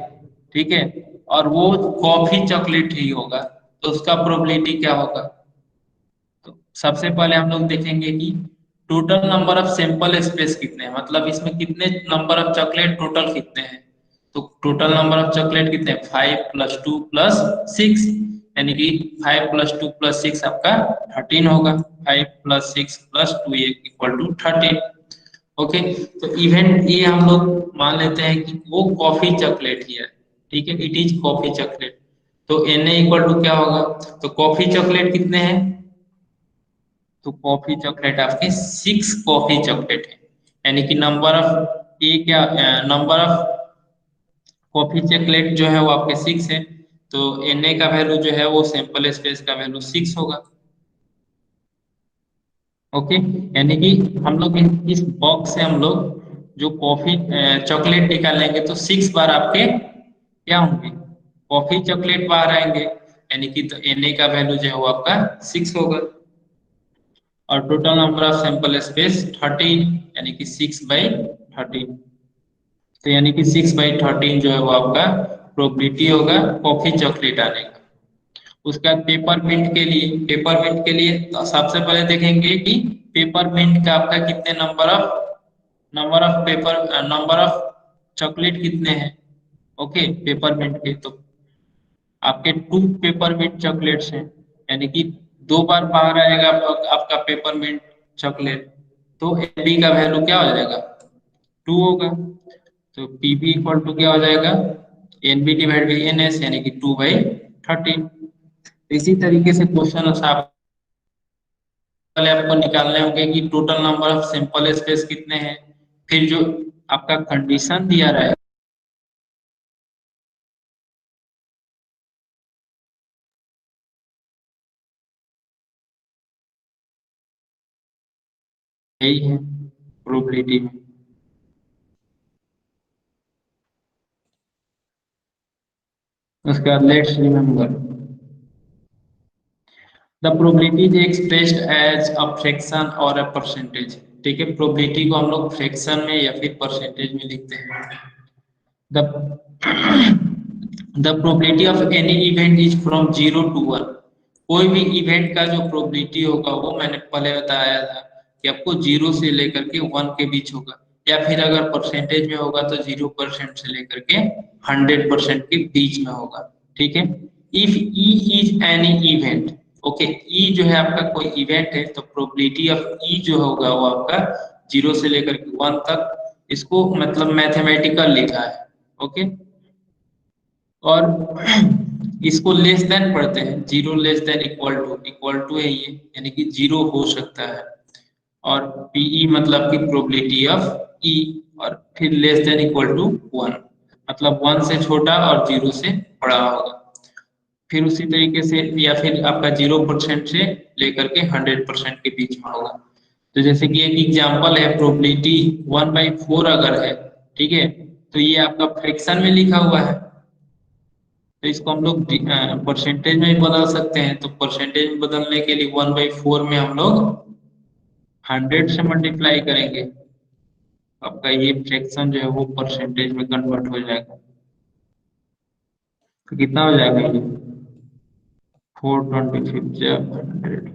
ठीक है, और वो कॉफी चॉकलेट ही होगा, तो उसका प्रोबेबिलिटी क्या होगा। तो सबसे पहले हम लोग देखेंगे कि total number of sample space कितने हैं, मतलब इसमें कितने नंबर ऑफ चॉकलेट टोटल कितने हैं। तो टोटल नंबर ऑफ चॉकलेट कितने हैं, 5 + 2 + 6, यानी कि 5 + 2 + 6 आपका 13 होगा। 5 + 6 + 2 इक्वल टू 13। ओके, तो इवेंट ये हम लोग मान लेते हैं कि वो कॉफी चॉकलेट ही है। ठीक है, इट इज कॉफी चॉकलेट। तो एन ए इक्वल टू क्या होगा, तो कॉफी चॉकलेट कितने हैं, तो कॉफी चॉकलेट आपके 6 कॉफी चॉकलेट है, यानी कि नंबर ऑफ ए क्या, नंबर ऑफ कॉफी चॉकलेट जो है वो आपके 6 है। तो एन ए का वैल्यू जो है वो सैंपल स्पेस का वैल्यू 6 होगा। ओके, यानी कि हम लोग इस बॉक्स से हम लोग जो कॉफी चॉकलेट निकालेंगे तो 6 बार आपके क्या होंगे, कॉफी चॉकलेट बाहर आएंगे, यानी कि तो एन ए का वैल्यू जो है वो आपका 6 होगा। और total number of sample space 13, यानी कि 6/13। तो यानी कि 6/13 जो है वो आपका प्रोबेबिलिटी होगा कॉफी चॉकलेट आने का। उसके बाद पेपर मिंट के लिए तो सबसे पहले देखेंगे कि पेपर मिंट का आपका कितने नंबर ऑफ चॉकलेट कितने हैं। ओके, पेपर मिंट के तो आपके 2 पेपर मिंट चॉकलेट्स हैं, यानी कि 2 बार बाहर आएगा आपका पेपर मिंट चॉकलेट। तो एबी का वैल्यू क्या हो जाएगा, 2 होगा। तो पीबी इक्वल टू क्या हो जाएगा, N B divide by N S, यानी कि 2/13। इसी तरीके से क्वेश्चन आप पहले आपको निकालने होंगे कि total number of sample space कितने हैं, फिर जो आपका कंडीशन दिया रहा है यही है प्रोबेबिलिटी में। उसके बाद let's remember, the probability is expressed as a fraction और अ परसेंटेज। ठीक है, प्रोबेबिलिटी को हम लोग फ्रैक्शन में या फिर परसेंटेज में लिखते हैं। The the probability of any event is from 0 to 1। कोई भी इवेंट का जो प्रोबेबिलिटी होगा वो मैंने पहले बताया था कि आपको 0 से लेकर के 1 के बीच होगा, या फिर अगर परसेंटेज में होगा तो 0% से लेकर के 100% के बीच में होगा। ठीक है, if E is any event, okay, E जो है आपका कोई इवेंट है तो प्रोबेबिलिटी ऑफ ई जो होगा वो आपका 0 से लेकर के 1 तक, इसको मतलब मैथमेटिकल लिखा है। ओके, और इसको लेस देन पढ़ते हैं, 0 लेस देन इक्वल टू है ये, यानी कि 0 हो सकता है। और पीई मतलब की प्रोबेबिलिटी ऑफ ई, और फिर लेस देन इक्वल टू 1, मतलब 1 से छोटा और 0 से बड़ा होगा। फिर उसी तरीके से, या फिर आपका 0% से लेकर के 100% के बीच में होगा। तो जैसे कि एक एग्जांपल है, प्रोबेबिलिटी 1/4 अगर है, ठीक है, तो ये आपका फ्रैक्शन में लिखा हुआ है, तो इसको हम लोग परसेंटेज में भी बदल सकते हैं। तो परसेंटेज में बदलने के लिए 1/4 में हम लोग 100 से मल्टीप्लाई करेंगे, आपका ये फ्रैक्शन जो है वो परसेंटेज में कन्वर्ट हो जाएगा। तो कितना हो जाएगा ये, 4/25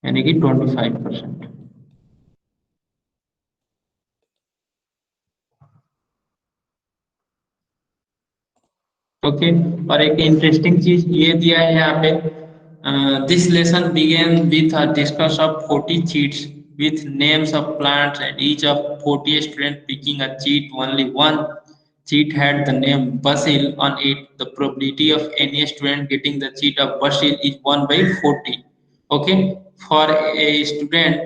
यानी कि 25%। ओके, और एक इंटरेस्टिंग चीज ये दिया है यहाँ पे, this lesson begin with a discuss of 40 cheats with names of plants and each of 40 students picking a cheat. Only one cheat had the name Basil on it. The probability of any student getting the cheat of Basil is 1/40. Okay, for a student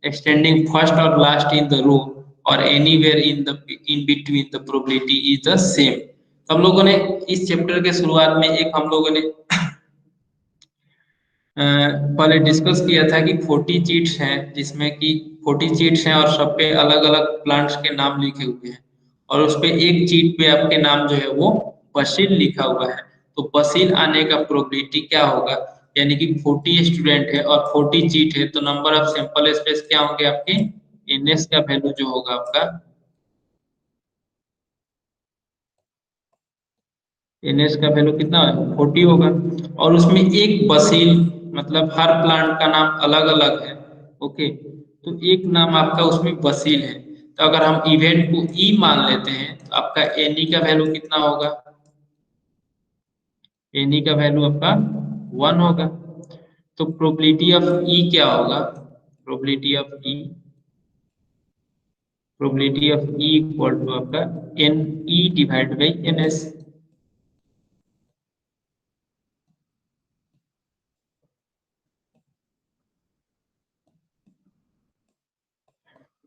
standing first or last in the row or anywhere in between, the probability is the same। हम लोगों ने इस chapter के शुरुआत में एक हम लोगों ने पहले डिस्कस किया था कि 40 चीट्स हैं, जिसमें कि 40 चीट्स हैं और सब पे अलग अलग प्लांट्स के नाम लिखे हुए हैं, और उस पे एक चीट पे आपके नाम जो है वो बसील लिखा हुआ है। तो बसील आने का प्रोबेबिलिटी क्या होगा, यानी कि 40 स्टूडेंट है और 40 चीट है, तो नंबर ऑफ सैंपल स्पेस क्या होंगे आपके, एनएस का वैल्यू जो होगा आपका, एनएस का वैल्यू कितना है, 40 होगा। और उसमें एक बसील, मतलब हर प्लांट का नाम अलग अलग है। ओके, तो एक नाम आपका उसमें बसील है, तो अगर हम इवेंट को ई मान लेते हैं तो आपका एनी का वैल्यू कितना होगा, एनी का वैल्यू आपका 1 होगा। तो प्रोबेबिलिटी ऑफ ई क्या होगा, probability of E, probability of E equal to आपका N E divide by N S.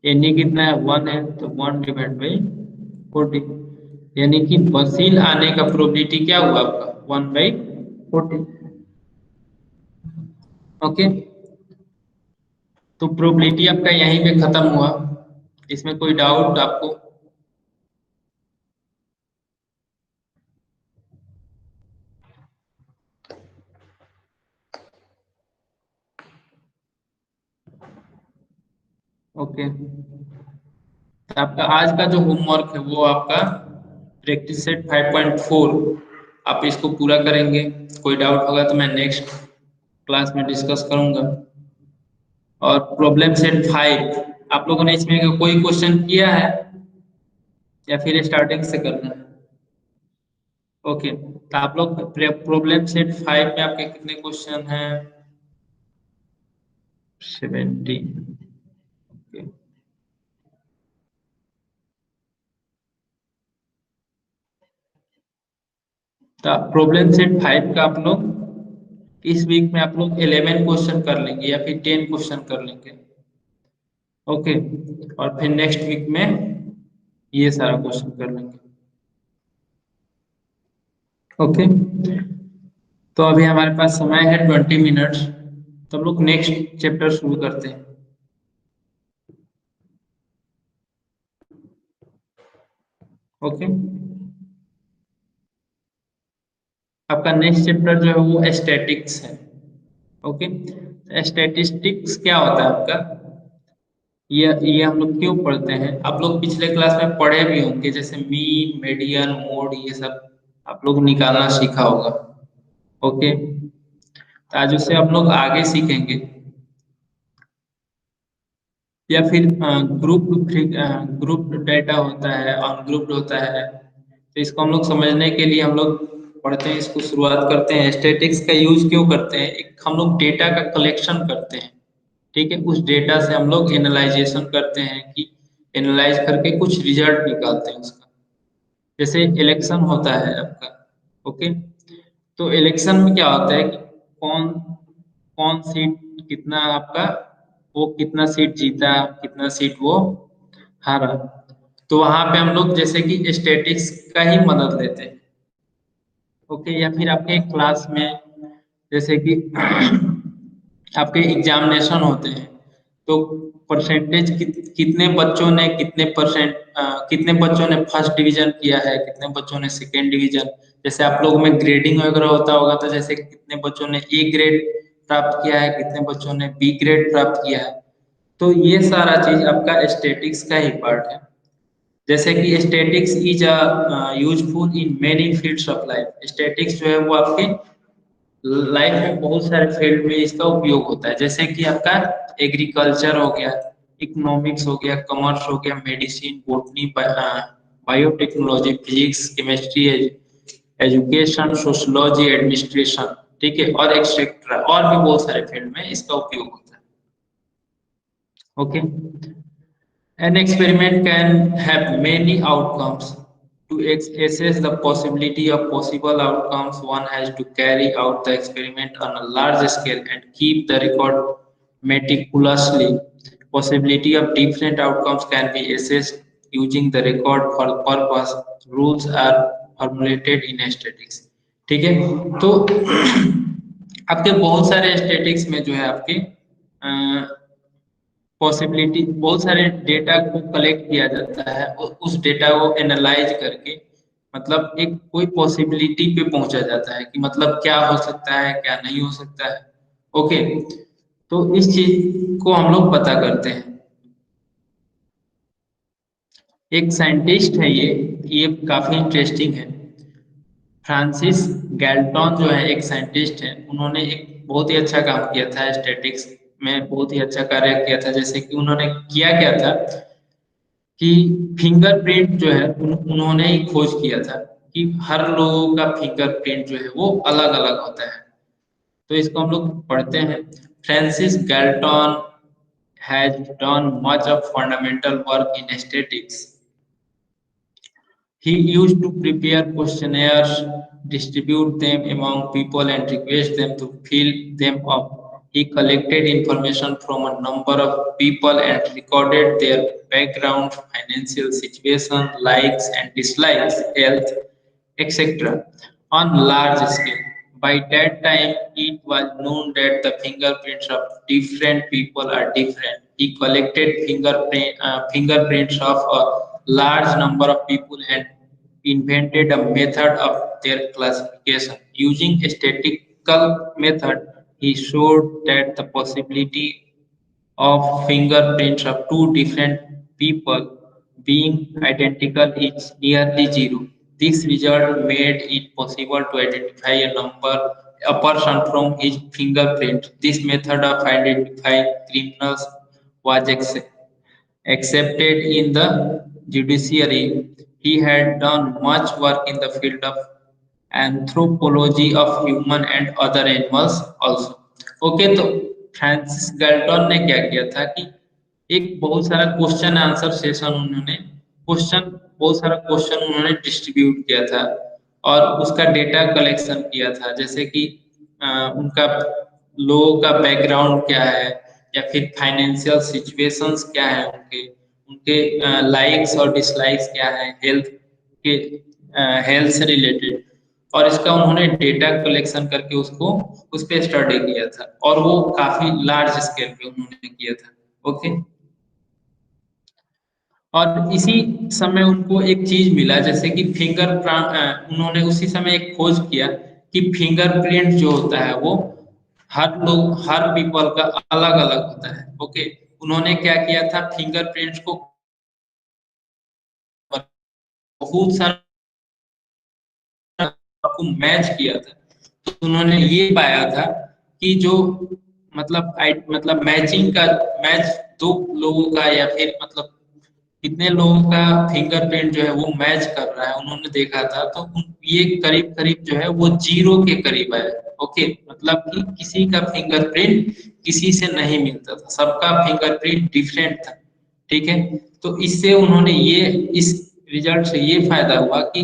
N E कितना है, 1 है, तो 1 डिवाइड बाई 40, यानी कि बसील आने का प्रोबेबिलिटी क्या हुआ आपका, 1/40। ओके, तो प्रोबेबिलिटी आपका यहीं पे खत्म हुआ, इसमें कोई डाउट आपको। ओके, तो आपका आज का जो होमवर्क है वो आपका प्रैक्टिस सेट 5.4, आप इसको पूरा करेंगे। कोई डाउट होगा तो मैं नेक्स्ट क्लास में डिस्कस करूंगा। और प्रॉब्लम सेट 5, आप लोगों ने इसमें का कोई क्वेश्चन किया है या फिर स्टार्टिंग से करना है। ओके, तो आप लोग प्रॉब्लम सेट 5 में आपके कितने क्वेश्चन हैं, 17। ओके, तो प्रॉब्लम सेट 5 का आप लोग इस वीक में आप लोग 11 क्वेश्चन कर लेंगे या फिर 10 क्वेश्चन कर लेंगे। ओके, और फिर नेक्स्ट वीक में ये सारा क्वेश्चन कर लेंगे। ओके, तो अभी हमारे पास समय है 20 मिनट्स, तो हम लोग नेक्स्ट चैप्टर शुरू करते हैं। ओके। आपका नेक्स्ट चैप्टर जो है वो स्टैटिक्स है। ओके, स्टैटिस्टिक्स क्या होता है आपका, ये हम लोग क्यों पढ़ते हैं, आप लोग पिछले क्लास में पढ़े भी होंगे, जैसे मीन, मीडियन, मोड, ये सब आप लोग निकालना सीखा होगा। ओके, तो आज उससे हम लोग आगे सीखेंगे। या फिर ग्रुप ग्रुप डाटा होता है, अनग्रुप्ड होता है, तो इसको हम लोग समझने के लिए हम लोग पढ़ते हैं, इसको शुरुआत करते हैं। स्टैटिक्स का यूज क्यों करते हैं, एक हम लोग डेटा का कलेक्शन करते हैं, ठीक है, उस डेटा से हम लोग एनालाइजेशन करते हैं कि एनालाइज करके कुछ रिजल्ट निकालते हैं उसका। जैसे इलेक्शन होता है आपका, ओके, तो इलेक्शन में क्या होता है कि कौन कौन सीट कितना आपका, वो कितना सीट जीता, कितना सीट वो हारा, तो वहां पे हम लोग जैसे कि स्टैटिक्स का ही मदद लेते हैं। ओके, या फिर आपके क्लास में जैसे कि आपके एग्जामिनेशन होते हैं, तो परसेंटेज कितने बच्चों ने कितने परसेंट, कितने बच्चों ने फर्स्ट डिवीजन किया है, कितने बच्चों ने सेकेंड डिवीजन, जैसे आप लोगों में ग्रेडिंग वगैरह होता होगा, तो जैसे कितने बच्चों ने ए ग्रेड प्राप्त किया है, कितने बच्चों ने बी ग्रेड प्राप्त किया है, तो ये सारा चीज आपका स्टैटिक्स का ही पार्ट है। जैसे कि statics is useful in many fields of life, statics जो है वो आपके लाइफ में बहुत सारे फील्ड में इसका उपयोग होता है, जैसे कि आपका एग्रीकल्चर हो गया, इकोनॉमिक्स हो गया, कॉमर्स हो गया, medicine, botany, biotechnology, physics, chemistry, education, sociology, administration, ठीक है, और एक्सेट्रा, और भी बहुत सारे फील्ड में इसका उपयोग होता है। Okay, an experiment can have many outcomes. To assess the possibility of possible outcomes, one has to carry out the experiment on a large scale and keep the record meticulously. Possibility of different outcomes can be assessed using the record for purpose. Rules are formulated in statistics. ठीक है, तो आपके बहुत सारे statics में जो है आपके पॉसिबिलिटी, बहुत सारे डेटा को कलेक्ट किया जाता है और उस डेटा को एनालाइज करके मतलब एक कोई पॉसिबिलिटी पे पहुंचा जाता है कि मतलब क्या हो सकता है, क्या नहीं हो सकता है। ओके, तो इस चीज को हम लोग पता करते हैं। एक साइंटिस्ट है, ये काफी इंटरेस्टिंग है। फ्रांसिस गैल्टन जो है एक साइंटिस्ट है, उन्होंने एक बहुत ही अच्छा काम किया था स्टैटिक्स में, बहुत ही अच्छा कार्य किया था। जैसे कि उन्होंने किया क्या था कि फिंगरप्रिंट जो है उन्होंने ही खोज किया था कि हर लोगों का फिंगरप्रिंट जो है वो अलग अलग होता है। तो इसको हम लोग पढ़ते हैं। Francis Galton has done much of fundamental work in statics. He used to prepare questionnaires, distribute them among people, and request them to fill them up. He collected information from a number of people and recorded their background, financial situation, likes and dislikes, health, etc. on large scale. By that time, it was known that the fingerprints of different people are different. He collected fingerprints of a large number of people and invented a method of their classification. Using a statistical method, he showed that the possibility of fingerprints of two different people being identical is nearly zero. This result made it possible to identify a person from his fingerprint. This method of identifying criminals was accepted in the judiciary. He had done much work in the field of anthropology of human and other animals also. Okay, तो Francis Galton ने क्या किया था कि एक बहुत सारा question answer session उन्होंने क्वेश्चन बहुत सारा क्वेश्चन उन्होंने डिस्ट्रीब्यूट किया था और उसका डेटा कलेक्शन किया था, जैसे कि उनका लोगों का बैकग्राउंड क्या है, या फिर फाइनेंशियल सिचुएशंस क्या है, उनके उनके लाइक्स और डिसलाइक्स क्या है, के हेल्थ से रिलेटेड, और इसका उन्होंने डेटा कलेक्शन करके उसको उस पर स्टडी किया था और वो काफी लार्ज स्केल पे उन्होंने किया था। ओके, और इसी समय उनको एक चीज मिला, जैसे कि उन्होंने उसी समय एक खोज किया कि फिंगरप्रिंट जो होता है वो हर पीपल का अलग अलग होता है। ओके, उन्होंने क्या किया था, फिंगरप्रिंट्स को बहुत सारा को मैच किया था। तो उन्होंने ये पाया था कि जो मतलब मैचिंग का मैच दो लोगों का या फिर मतलब कितने लोगों का फिंगरप्रिंट जो है वो मैच कर रहा है, उन्होंने देखा था। तो ये करीब करीब जो है वो 0 के करीब है। ओके, मतलब कि किसी का फिंगरप्रिंट किसी से नहीं मिलता था, सबका फिंगरप्रिंट डिफरेंट था। ठीक है, तो इससे उन्होंने ये इस रिजल्ट से ये फायदा हुआ कि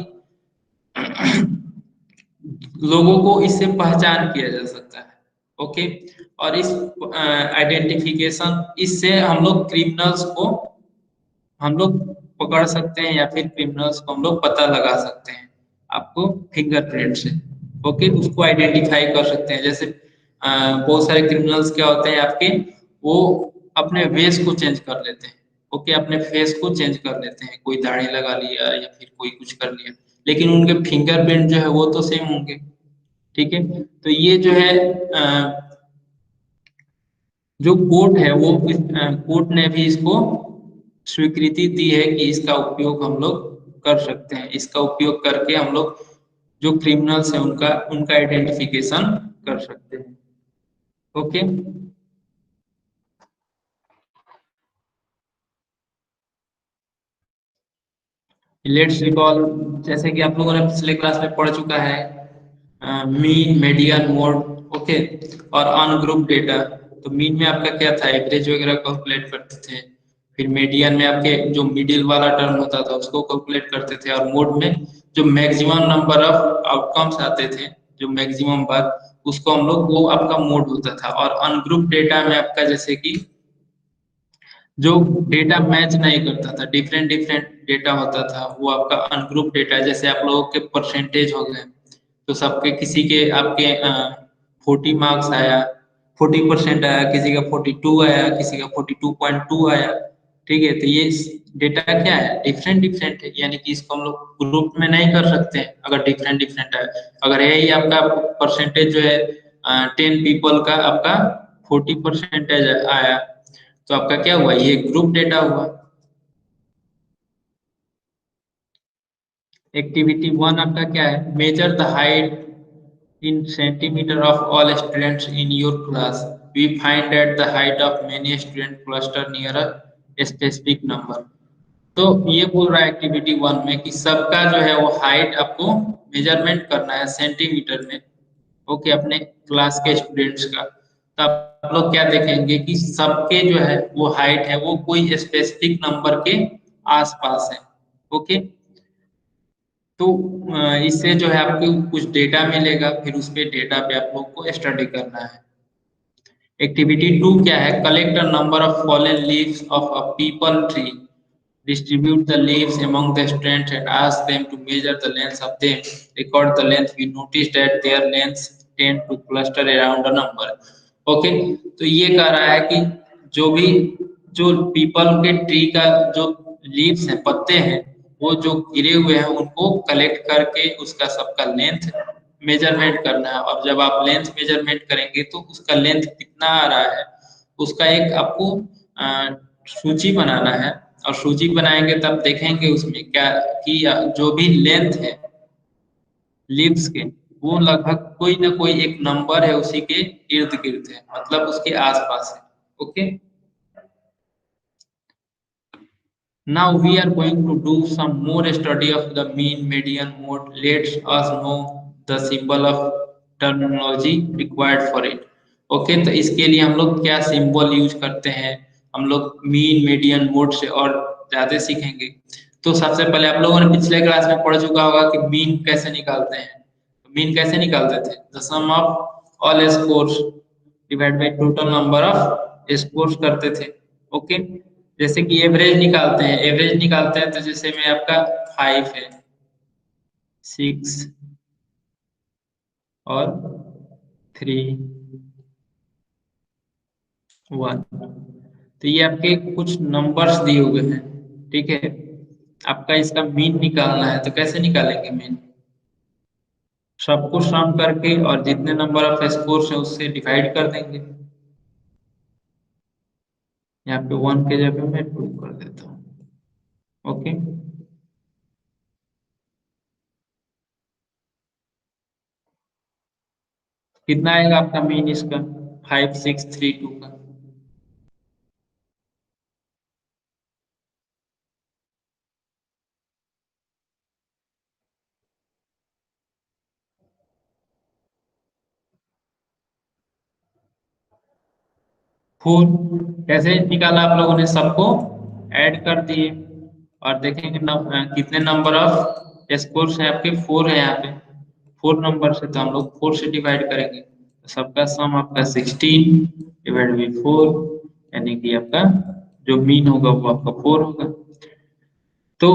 लोगों को इससे पहचान किया जा सकता है। ओके, और इस आइडेंटिफिकेशन इससे हम लोग पकड़ सकते हैं या फिर क्रिमिनल्स को हम लोग पता लगा सकते हैं आपको फिंगरप्रिंट से। ओके, उसको आइडेंटिफाई कर सकते हैं। जैसे बहुत सारे क्रिमिनल्स क्या होते हैं आपके, वो अपने वेश को चेंज कर लेते हैं। ओके, अपने फेस को चेंज कर लेते हैं, कोई दाढ़ी लगा लिया या फिर कोई कुछ कर लिया, लेकिन उनके फिंगरप्रिंट जो है वो तो सेम होंगे। ठीक है, तो ये जो है जो कोर्ट है वो कोर्ट ने भी इसको स्वीकृति दी है कि इसका उपयोग हम लोग कर सकते हैं। इसका उपयोग करके हम लोग जो क्रिमिनल्स हैं उनका उनका आइडेंटिफिकेशन कर सकते हैं। ओके, लेट्स रिकॉल, जैसे कि आप लोगों ने पिछले क्लास में पढ़ चुका है, मीन, मीडियन, मोड। ओके, और ऑन ग्रुप डेटा। तो मीन में आपका क्या था, एवरेज वगैरह कैलकुलेट करते थे। फिर मीडियन में आपके जो मिडिल वाला टर्म होता था उसको कैलकुलेट करते थे, और मोड में जो मैक्सिमम नंबर ऑफ आउटकम्स आते थे, जो मैक्सिमम बार, उसको हम लोग, वो आपका मोड होता था। और अनग्रुप डेटा में आपका जैसे कि जो डेटा मैच नहीं करता था, डिफरेंट डिफरेंट डेटा होता था, वो आपका अनग्रुप डेटा। जैसे आप लोगों के परसेंटेज हो गए, तो सबके किसी के आपके 40 मार्क्स आया, 40% आया, किसी का 42 आया, किसी का 42.2 आया। ठीक है, तो ये डेटा क्या है, डिफरेंट डिफरेंट है, यानी कि इसको हम लोग ग्रुप में नहीं कर सकते हैं अगर डिफरेंट डिफरेंट है। अगर यही आपका परसेंटेज जो है 10 पीपल का आपका 40% आया, तो आपका क्या हुआ, ये ग्रुप डेटा हुआ। एक्टिविटी वन आपका क्या है, measure the height in centimeter of all students in your class. We find that the height of many student cluster near a specific number. तो ये बोल रहा है एक्टिविटी वन में कि सबका जो है वो हाइट आपको मेजरमेंट करना है सेंटीमीटर में। ओके, अपने क्लास के स्टूडेंट्स का। तो आप लोग क्या देखेंगे कि सबके जो है वो हाइट है वो कोई स्पेसिफिक नंबर के आसपास है। ओके, तो इससे जो है आपको कुछ डेटा मिलेगा, फिर उस पे डेटा पे आप लोग को स्टडी करना है। एक्टिविटी टू क्या है, collect a number of fallen leaves of a people tree, distribute the leaves among the students and ask them to measure the length of them, record the length. We noticed that their lengths tend to cluster around a number. Okay, तो ये कह रहा है कि जो भी जो people के ट्री का जो लीव्स हैं, पत्ते हैं, वो जो गिरे हुए हैं उनको कलेक्ट करके उसका सबका लेंथ मेजरमेंट करना है। और जब आप लेंथ मेजरमेंट करेंगे तो उसका लेंथ कितना आ रहा है, उसका एक आपको सूची बनाना है। और सूची बनाएंगे तब देखेंगे उसमें क्या कि जो भी लेंथ है लीव्स के, वो लगभग कोई ना कोई एक नंबर है उसी के इर्द गिर्द है, मतलब उसके आसपास है। Okay, now we are going to do some more study of the mean, median, mode. Let's us know the symbol of terminology required for it. Okay, तो इसके लिए हम लोग क्या सिंबल यूज करते हैं, हम लोग मीन, मीडियन, मोड से और ज्यादा सीखेंगे। तो सबसे पहले आप लोगों ने पिछले क्लास में पढ़ चुका होगा कि मीन कैसे निकालते हैं। मीन कैसे निकालते थे, the sum of all scores divide by total number of scores करते थे। ओके, जैसे कि एवरेज निकालते हैं, एवरेज निकालते हैं तो जैसे में आपका 5 है, 6 और 3, 1। तो ये आपके कुछ नंबर्स दिए हुए हैं। ठीक है, आपका इसका मीन निकालना है, तो कैसे निकालेंगे मीन। सबको सम करके और जितने नंबर ऑफ स्कोर्स है उससे डिवाइड कर देंगे। यहाँ पे 1 के जगह मैं 2 कर देता हूँ। ओके, कितना आएगा आपका मीन इसका? 5632 का। फोर कैसे निकाला आप लोगों ने? सबको ऐड कर दिए और देखेंगे कितने नंबर ऑफ स्कोर्स हैं आपके? 4 है यहाँ पे। 4 नंबर से तो हम लोग 4 से डिवाइड करेंगे, तो सबका सम आपका 16 डिवाइड बाई 4, यानी कि आपका जो मीन होगा वो आपका 4 होगा। तो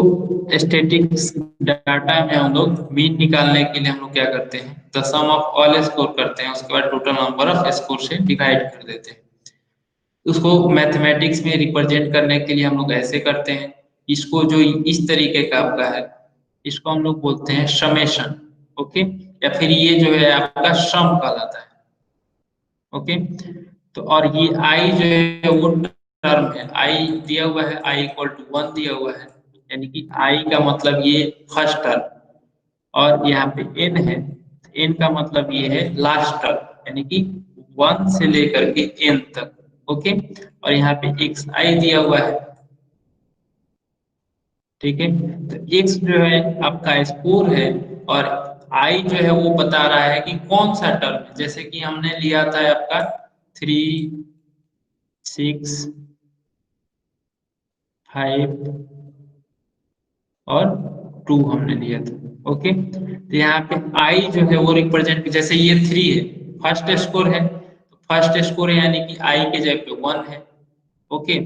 स्टैटिक्स डाटा में हम लोग मीन निकालने के लिए हम लोग क्या करते हैं? The sum of all score करते हैं, उसके बाद टोटल नंबर ऑफ स्कोर से डिवाइड कर देते हैं। उसको मैथमेटिक्स में रिप्रेजेंट करने के लिए हम लोग ऐसे करते हैं। इसको जो इस तरीके का आपका है, इसको हम लोग बोलते हैं समेशन। ओके, या फिर ये जो है आपका सम कहलाता है। ओके, तो और ये आई जो है वो टर्म है, आई दिया हुआ है, आई इक्वल टू 1 दिया हुआ है, यानी कि आई का मतलब ये फर्स्ट टर्म, और यहाँ पे एन है, एन का मतलब ये है लास्ट टर्म, यानी कि 1 से लेकर के एन तक। ओके, और यहाँ पे एक्स आई दिया हुआ है। ठीक है, तो एक्स जो है आपका स्कोर है, और आई जो है वो बता रहा है कि कौन सा टर्म है। जैसे कि हमने लिया था आपका 3, 6, 5 और 2 हमने लिया था। ओके, तो यहाँ पे आई जो है वो रिप्रेजेंट, जैसे ये 3 है, फर्स्ट स्कोर है, तो फर्स्ट स्कोर है यानी कि आई के जगह पे 1 है। ओके,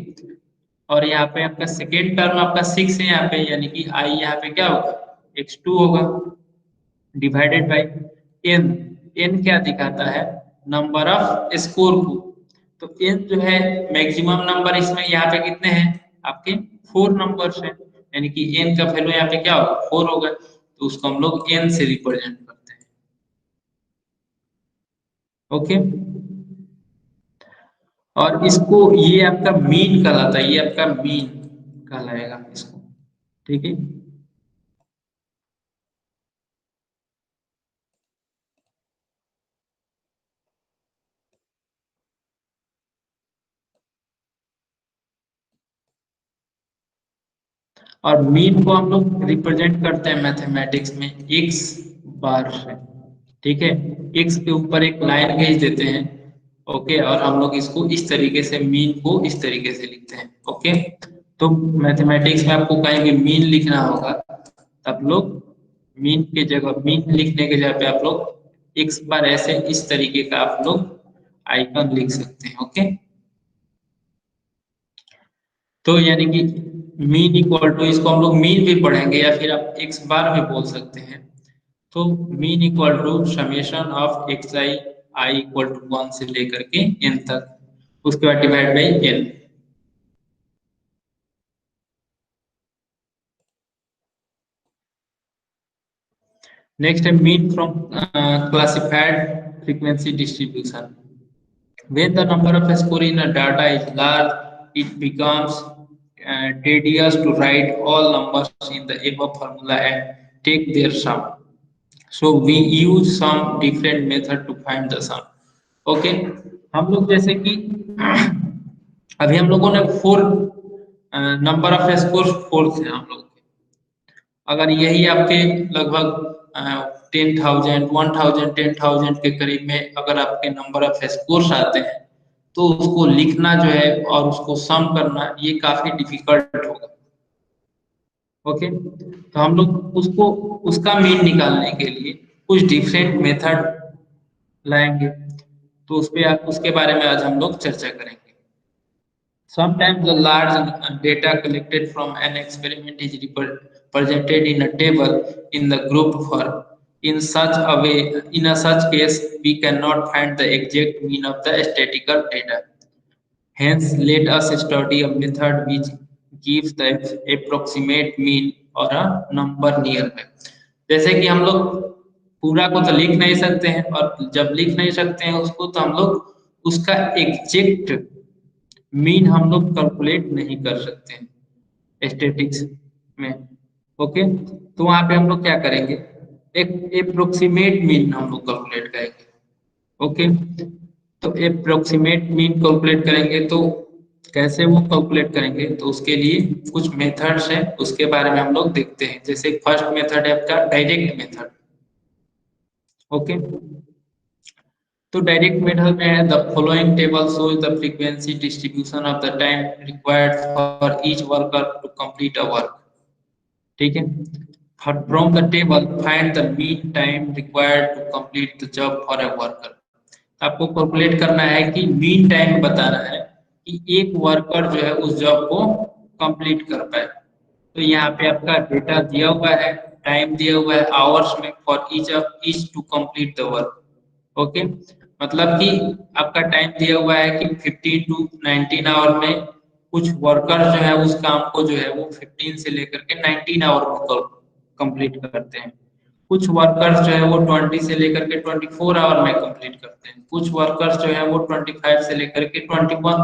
और यहाँ पे आपका सेकेंड टर्म आपका 6 है यहाँ पे, यानी कि आई यहाँ पे क्या होगा? x2 होगा, डिवाइडेड बाई एन। एन क्या दिखाता है? नंबर ऑफ स्कोर को। तो एन जो है मैक्सिमम नंबर, इसमें यहाँ पे कितने हैं आपके? 4 नंबर्स हैं, यानी कि एन का वैल्यू यहाँ पे क्या होगा? 4 होगा, तो उसको हम लोग एन से रिप्रेजेंट करते हैं। ओके, और इसको ये आपका मीन कहलाता है, ये आपका मीन कहलाएगा इसको। ठीक है, और मीन को हम लोग रिप्रेजेंट करते हैं मैथमेटिक्स में एक्स बार से। ठीक है, एक्स के ऊपर एक लाइन खींच देते हैं। ओके, और हम लोग इसको इस तरीके से, मीन को इस तरीके से लिखते हैं। ओके, तो मैथमेटिक्स में आपको कहीं भी मीन लिखना होगा, तब लोग मीन के जगह, मीन लिखने के जगह पे आप लोग एक्स बार ऐसे इस तरीके का आप लोग आइकन लिख सकते हैं। ओके, तो यानी कि मीन इक्वल टू, इसको हम लोग मीन भी पढ़ेंगे या फिर आप एक्स बार भी बोल सकते हैं। तो mean equal to summation of X I, I equal to 1 से लेकर के एन तक, उसके बाद डिवाइड बाई एन। नेक्स्ट है mean from classified frequency distribution. When the number of score in a data is large, it becomes tedious to write all numbers in the above formula and take their sum. So we use some different method to find the sum. Okay, हम लोग जैसे कि अभी हम लोगों ने 4 number of score 4 थे हम लोग। अगर यही आपके लगभग 10,000, 1,000, 10,000 के करीब में अगर आपके नंबर ऑफ स्कोर्स आते हैं, तो उसको लिखना जो है और उसको सम करना ये काफी डिफिकल्ट होगा। ओके, तो हम लोग उसको, उसका मीन निकालने के लिए कुछ डिफरेंट मेथड लाएंगे, तो उस पे उसके बारे में आज हम लोग चर्चा करेंगे। Sometimes the large data collected from an experiment is presented in a table in the group form. In such a way, in a such case, we cannot find the exact mean of the statistical data. Hence, let us study a method which gives the approximate mean or a number nearby. जैसे कि हम लोग पूरा को तो लिख नहीं सकते हैं, और जब लिख नहीं सकते हैं उसको, तो हम लोग उसका एग्जैक्ट मीन हम लोग कैलकुलेट नहीं कर सकते हैं स्टैटिक्स में। ओके, तो वहां पे हम लोग क्या करेंगे, एक अप्रोक्सीमेट मीन हम लोग कैलकुलेट करेंगे। ओके, तो अप्रोक्सीमेट मीन कैलकुलेट करेंगे, तो कैसे वो कैलकुलेट करेंगे, तो उसके लिए कुछ मेथड्स हैं, उसके बारे में हम लोग देखते हैं। जैसे फर्स्ट मेथड है आपका डायरेक्ट मेथड। ओके, तो डायरेक्ट मेथड में है the following table shows the frequency distribution of the time required for each worker to complete a work. ठीक है, from the table find the mean time required to complete the job for a worker. आपको calculate करना है कि mean time बताना है कि एक वर्कर जो है उस जॉब को कंप्लीट कर पाए। तो यहाँ पे आपका डेटा दिया हुआ है, टाइम दिया हुआ है आवर्स में, for each to complete the work. Okay, मतलब कि आपका टाइम दिया हुआ है कि 15 टू 19 आवर में कुछ वर्कर जो है उस काम को जो है वो 15 से लेकर के 19 आवर में कंप्लीट करते हैं। कुछ वर्कर्स जो है वो 20 से लेकर के 24 आवर में कंप्लीट करते हैं। कुछ वर्कर्स जो है वो 25 से लेकर के 21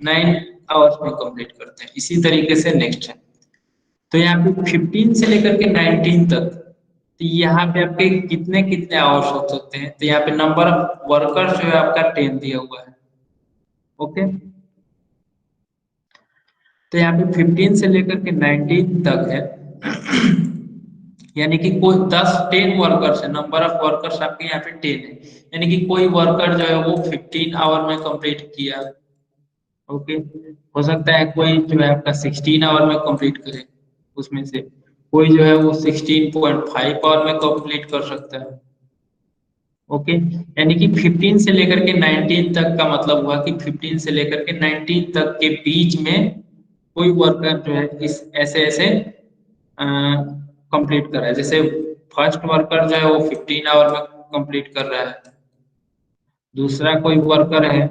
9 आवर्स में कंप्लीट करते हैं। इसी तरीके से नेक्स्ट है, तो यहाँ पे 15 से लेकर के 19 तक, तो यहाँ पे आपके कितने कितने आवर्स हो सकते हैं, तो यहाँ पे नंबर ऑफ वर्कर्स जो है आपका 10 दिया हुआ है। ओके, तो यहाँ पे 15 से लेकर के 19 तक है, यानी कि कोई 10 वर्कर्स है, नंबर ऑफ वर्कर्स आपके यहाँ पे 10 है, यानी कि कोई वर्कर जो है वो 15 आवर में कंप्लीट किया। ओके, हो सकता है कोई जो है आपका 16 आवर में कंप्लीट करे, उसमें से कोई जो है वो 16.5 आवर में कंप्लीट कर सकता है। ओके, यानी कि 15 से लेकर के 19 तक का मतलब हुआ कि 15 से लेकर के 19 तक के बीच में कोई वर्कर जो है इस ऐसे ऐसे कंप्लीट कर रहा है। जैसे फर्स्ट वर्कर जो है वो 15 आवर में कंप्लीट कर रहा है, दूसरा कोई वर्कर है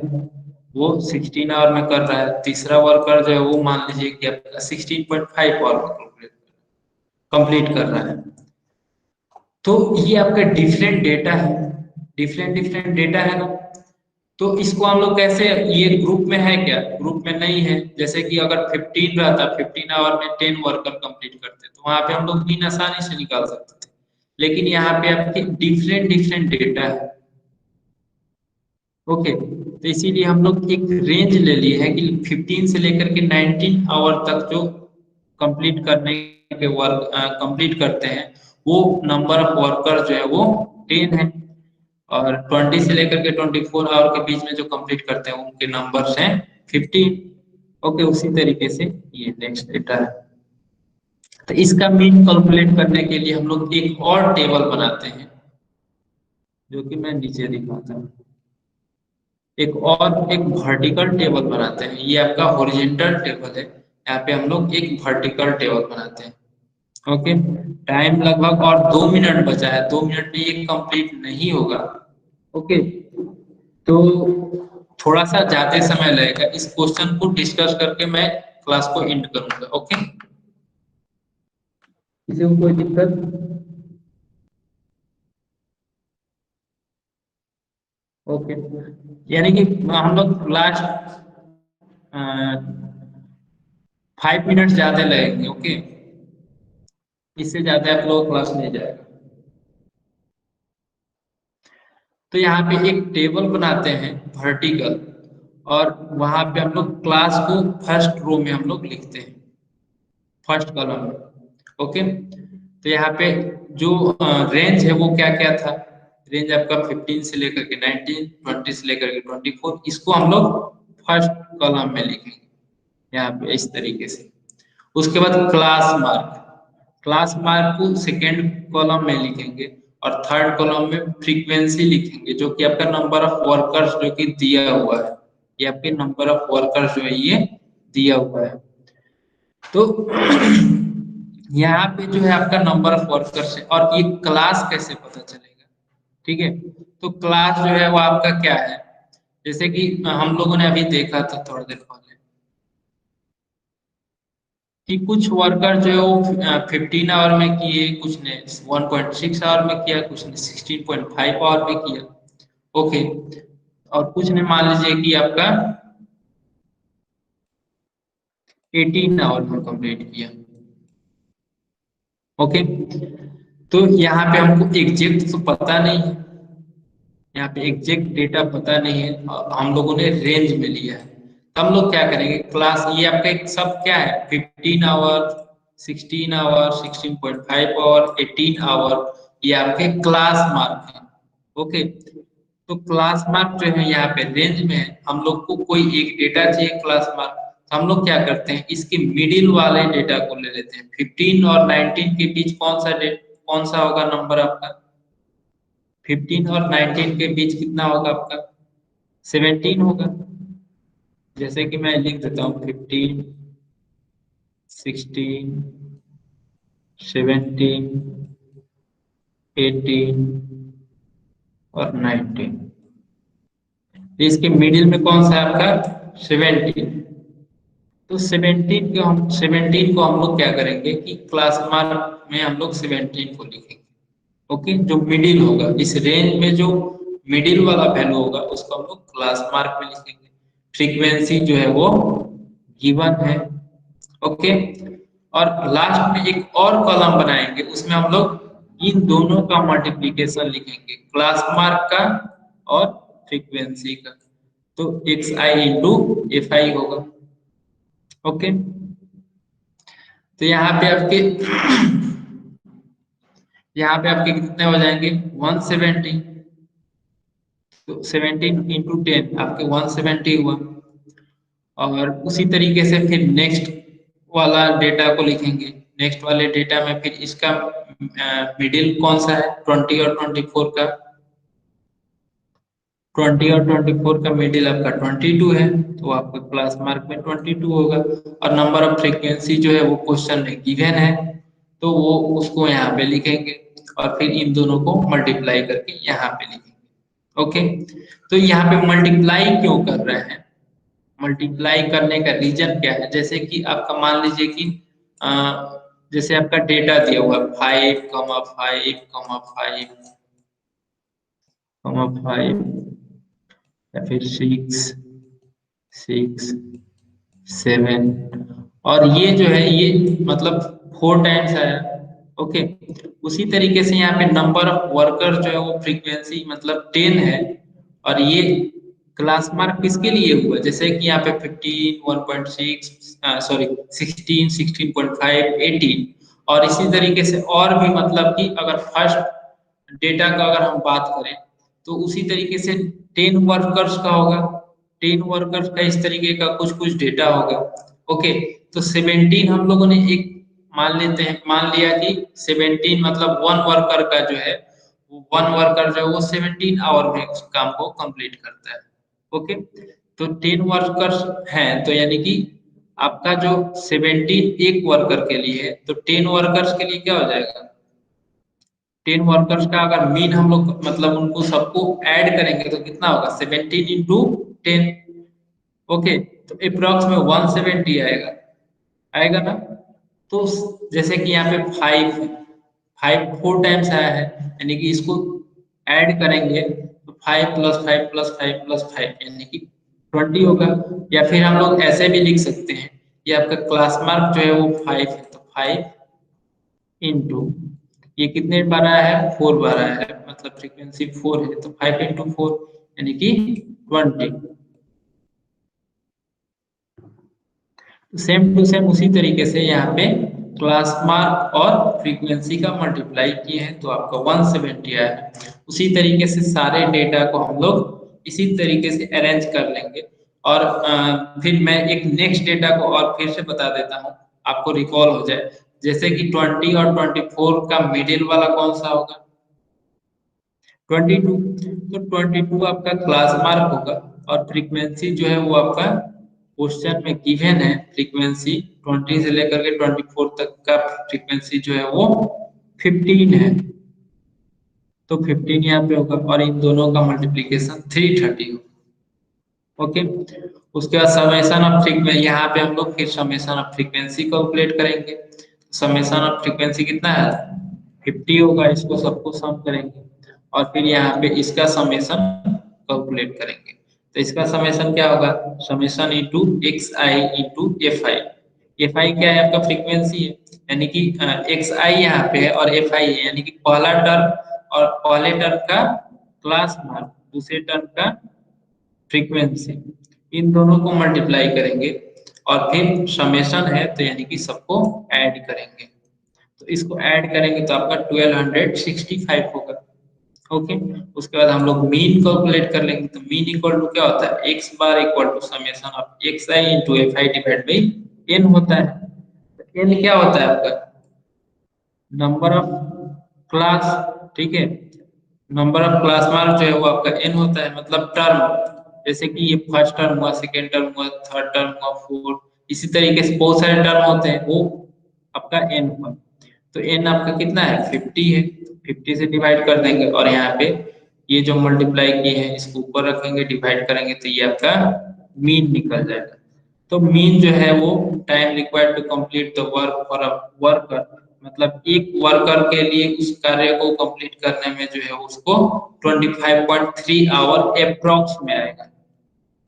वो 16 आवर में कर रहा है, तीसरा वर्कर जो है वो मान लीजिए कि आपका 16.5 आवर में कंप्लीट कर रहा है। तो ये आपका डिफरेंट डेटा है, डिफरेंट डिफरेंट डेटा है ना। तो इसको हम लोग कैसे, ये ग्रुप में है क्या, ग्रुप में नहीं है। जैसे कि अगर 15 रहता, 15 आवर में 10 वर्कर कंप्लीट करते, तो वहां पे हम लोग मीन आसानी से निकाल सकते थे। लेकिन यहाँ पे आपके डिफरेंट डिफरेंट डेटा है। ओके, तो इसीलिए हम लोग एक रेंज ले लिए है कि 15 से लेकर के 19 आवर तक जो कंप्लीट करने के वर्क कंप्लीट करते हैं, वो नंबर ऑफ वर्कर जो है वो 10 है। और 20 से लेकर के 24 आवर के बीच में जो कंप्लीट करते हैं उनके नंबर्स हैं 15। ओके, उसी तरीके से ये नेक्स्ट डेटा है। तो इसका मीन कैलकुलेट करने के लिए हम लोग एक और टेबल बनाते हैं, जो कि मैं नीचे दिखाता हूँ। एक वर्टिकल टेबल बनाते हैं, ये आपका हॉरिजॉन्टल टेबल है। यहाँ पे हम लोग एक वर्टिकल टेबल बनाते हैं। ओके, टाइम लगभग और 2 मिनट बचा है, 2 मिनट में ये कंप्लीट नहीं होगा। ओके, तो थोड़ा सा ज्यादा समय लगेगा, इस क्वेश्चन को डिस्कस करके मैं क्लास को एंड करूंगा। ओके, किसी को कोई दिक्कत? ओके, यानी कि हम लोग लास्ट 5 मिनट ज्यादा लगेंगे। ओके, इससे ज्यादा आप लोग क्लास नहीं जाएगा। तो यहाँ पे एक टेबल बनाते हैं वर्टिकल, और वहां पे हम लोग क्लास को फर्स्ट रो में हम लोग लिखते हैं, फर्स्ट कॉलम में। ओके, तो यहाँ पे जो रेंज है वो क्या क्या था, रेंज आपका 15 से लेकर के 19, 20 से लेकर के 24, इसको हम लोग फर्स्ट कॉलम में लिखेंगे यहाँ पे इस तरीके से। उसके बाद क्लास मार्क, क्लास मार्क को सेकेंड कॉलम में लिखेंगे, और थर्ड कॉलम में फ्रीक्वेंसी लिखेंगे, जो कि आपका नंबर ऑफ वर्कर्स जो कि दिया हुआ है, ये आपके नंबर ऑफ वर्कर्स जो है ये दिया हुआ है। तो यहाँ पे जो है आपका नंबर ऑफ वर्कर्स है, और ये क्लास कैसे पता चलेगा। ठीक है, तो क्लास जो है वो आपका क्या है, जैसे कि हम लोगों ने अभी देखा था थोड़ी देर पहले, कि कुछ वर्कर जो है वो 15 आवर में किए, कुछ ने 1.6 आवर में किया, कुछ ने 16.5 आवर में किया। ओके, और कुछ ने मान लीजिए कि आपका 18 आवर में कंप्लीट किया। ओके, तो यहाँ पे हमको एग्जैक्ट तो पता नहीं है, यहाँ पे एग्जैक्ट डेटा पता नहीं है, और हम लोगों ने रेंज में लिया है। तो हम लोग क्या करेंगे, क्लास ये आपका एक सब क्या है, 15 आवर, 16 आवर, 16.5 आवर, 18 आवर, ये आपके क्लास मार्क है। ओके, तो क्लास मार्क जो है यहाँ पे रेंज में है, हम लोग को कोई एक डेटा चाहिए क्लास मार्क, तो हम लोग क्या करते हैं, इसके मिडिल वाले डेटा को ले लेते हैं। 15 और 19 के बीच कौन सा होगा नंबर आपका, 15 और 19 के बीच कितना होगा आपका, 17 होगा। जैसे कि मैं लिख देता हूँ 15, 16, 17, 18 और 19। इसके मिडिल में कौन सा है आपका, 17। तो 17 को हम लोग क्या करेंगे कि क्लास मार्क में हम लोग 17 को लिखेंगे। ओके, जो मिडिल होगा इस रेंज में, जो मिडिल वाला वैल्यू होगा उसको हम लोग क्लास मार्क में लिखेंगे। फ्रीक्वेंसी जो है वो गिवन है। ओके, और लास्ट में एक और कॉलम बनाएंगे, उसमें हम लोग इन दोनों का मल्टीप्लिकेशन लिखेंगे, क्लास मार्क का और फ्रीक्वेंसी का। तो एक्स आई इंटू एफ आई होगा। ओके, तो यहाँ पे आपके कितने हो जाएंगे, 170। तो 17 इंटू 10 आपके 170 हुआ। और उसी तरीके से फिर नेक्स्ट वाला डेटा को लिखेंगे। नेक्स्ट वाले डेटा में फिर इसका मिडिल कौन सा है, 20 और 24 का। 20 और 24 का मिडिल आपका 22 है, तो आपका क्लास मार्क में 22 होगा। और नंबर ऑफ फ्रीक्वेंसी जो है वो क्वेश्चन में गिवन है, तो वो उसको यहाँ पे लिखेंगे, और फिर इन दोनों को मल्टीप्लाई करके यहाँ पे लिखेंगे। ओके, तो यहाँ पे मल्टीप्लाई क्यों कर रहे हैं, मल्टीप्लाई करने का रीजन क्या है, जैसे कि आपका मान लीजिए कि अ, जैसे आपका डेटा दिया हुआ है 5,5,5,5 या फिर 6, 6, 7, और ये जो है ये मतलब 4 टाइम्स आया। ओके, उसी तरीके से यहाँ पे नंबर ऑफ वर्कर जो है वो फ्रीक्वेंसी मतलब 10 है, और ये क्लास मार्क किसके लिए हुआ, जैसे कि यहाँ पे 15, 1.6, सॉरी 16, 16.5, 18, और इसी तरीके से और भी, मतलब कि अगर फर्स्ट डेटा का अगर हम बात करें तो उसी तरीके से 10 वर्कर्स का होगा, 10 वर्कर्स का इस तरीके का कुछ कुछ डेटा होगा। ओके, तो 17 हम लोगों ने एक मान लिया कि 17 मतलब वन वर्कर का जो है, वो वन वर्कर जो है वो 17 आवर में उस काम को कंप्लीट करता है। ओके, तो 10 वर्कर्स हैं, तो यानी कि आपका जो 17 एक वर्कर के लिए है, तो 10 वर्कर्स के लिए क्या हो जाएगा, 10 वर्कर्स का अगर मीन हम लोग मतलब उनको सबको ऐड करेंगे तो कितना होगा, 17 इंटू 10। ओके, तो अप्रॉक्स में 170 आएगा, आएगा ना। तो जैसे कि यहाँ पे 5 है, 5 4 टाइम्स आया है, यानी कि इसको ऐड करेंगे तो 5 प्लस 5 प्लस 5 प्लस 5 यानी कि 20 होगा। या फिर हम लोग ऐसे भी लिख सकते हैं कि आपका क्लास मार्क जो है वो 5 है, तो 5 इंटू ये कितने बार आया है, 4 बार आया है, मतलब फ्रीक्वेंसी 4 है, तो 5 इंटू 4 यानी कि 20। सेम टू सेम उसी तरीके से यहाँ पे क्लास मार्क और फ्रीक्वेंसी का मल्टीप्लाई किए हैं, तो आपका 170 आया है। उसी तरीके से सारे डेटा को हम लोग इसी तरीके से अरेंज कर लेंगे। और फिर मैं एक नेक्स्ट डेटा को और फिर से बता देता हूँ, आपको रिकॉल हो जाए। जैसे कि 20 और 24 का मिडिल वाला कौन सा होगा, 22। तो 22 आपका क्लास मार्क होगा, और फ्रीक्वेंसी जो है वो आपका क्वेश्चन में गिवन है, फ्रीक्वेंसी 20 से लेकर के 24 तक का फ्रीक्वेंसी जो है वो 15 है, तो 15 यहाँ पे होगा, और इन दोनों का मल्टीप्लीकेशन 330 होगा। ओके। उसके बाद समेशन ऑफ फ्रीक्वेंसी, यहाँ पे हम लोग फिर समेशन ऑफ फ्रीक्वेंसी कैलकुलेट करेंगे। समेशन ऑफ फ्रीक्वेंसी कितना है, 50 होगा, इसको सबको सम करेंगे और फिर यहाँ पे इसका समेशन कैलकुलेट करेंगे। तो इसका समेशन क्या होगा, summation into x I into F I. F I क्या है, आपका फ्रीक्वेंसी है, यानी कि एक्स आई यहाँ पे है और एफ आई है, यानी कि पहला टर्म और पहले टर्म का क्लास मार्क, दूसरे टर्म का फ्रीक्वेंसी, इन दोनों को मल्टीप्लाई करेंगे और फिर समेशन है तो यानी कि सबको ऐड करेंगे। तो इसको ऐड करेंगे तो आपका 1265 होगा। ओके। उसके बाद हम लोग मीन कैलकुलेट कर लेंगे। तो मीन इक्वल टू क्या होता है, X bar equal to summation of X I into F I divide by N होता है। एन क्या होता है आपका, नंबर ऑफ क्लास, ठीक है। नंबर ऑफ क्लास मार्क जो है वो आपका एन होता है, मतलब टर्म, जैसे कि ये फर्स्ट टर्म हुआ, सेकेंड टर्म हुआ, थर्ड टर्म हुआ, फोर्थ, इसी तरीके से बहुत सारे टर्म होते हैं, वो आपका एन हुआ। तो एन आपका कितना है, 50 है। 50 से डिवाइड कर देंगे और यहाँ पे ये जो मल्टीप्लाई किए हैं इसको ऊपर रखेंगे, डिवाइड करेंगे तो ये आपका मीन निकल जाएगा। तो मीन जो है वो time required to complete the work for a worker, मतलब एक वर्कर के लिए उस कार्य को कंप्लीट करने में जो है उसको 25.3 आवर अप्रोक्स में आएगा।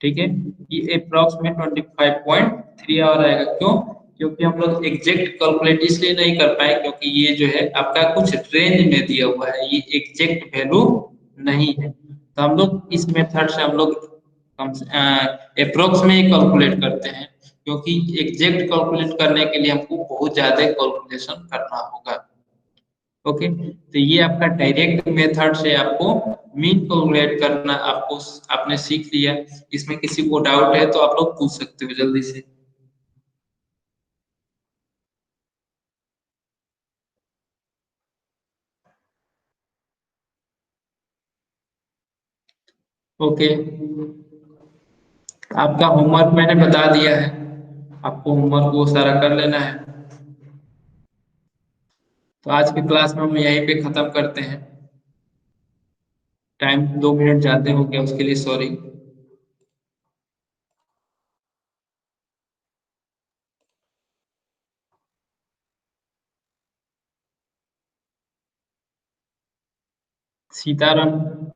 ठीक है, ये अप्रोक्स में 25.3 आवर आएगा। क्यों, क्योंकि हम लोग एग्जैक्ट कैलकुलेट इसलिए नहीं कर पाए क्योंकि ये जो है आपका कुछ रेंज में दिया हुआ है, ये एग्जैक्ट वैल्यू नहीं है। तो हम लोग इस मेथड से हम लोग कम से अप्रोक्स में ही कैलकुलेट करते हैं, क्योंकि एग्जैक्ट कैलकुलेट करने के लिए हमको बहुत ज्यादा कैलकुलेशन करना होगा। ओके। तो ये आपका डायरेक्ट मेथड से आपको मीन कैलकुलेट करना आपको आपने सीख लिया। इसमें किसी को डाउट है तो आप लोग पूछ सकते हो जल्दी से। ओके, आपका होमवर्क मैंने बता दिया है, आपको होमवर्क वो सारा कर लेना है। तो आज की क्लास में हम यहीं पे खत्म करते हैं। टाइम 2 मिनट ज्यादा हो गया, उसके लिए सॉरी। सीताराम।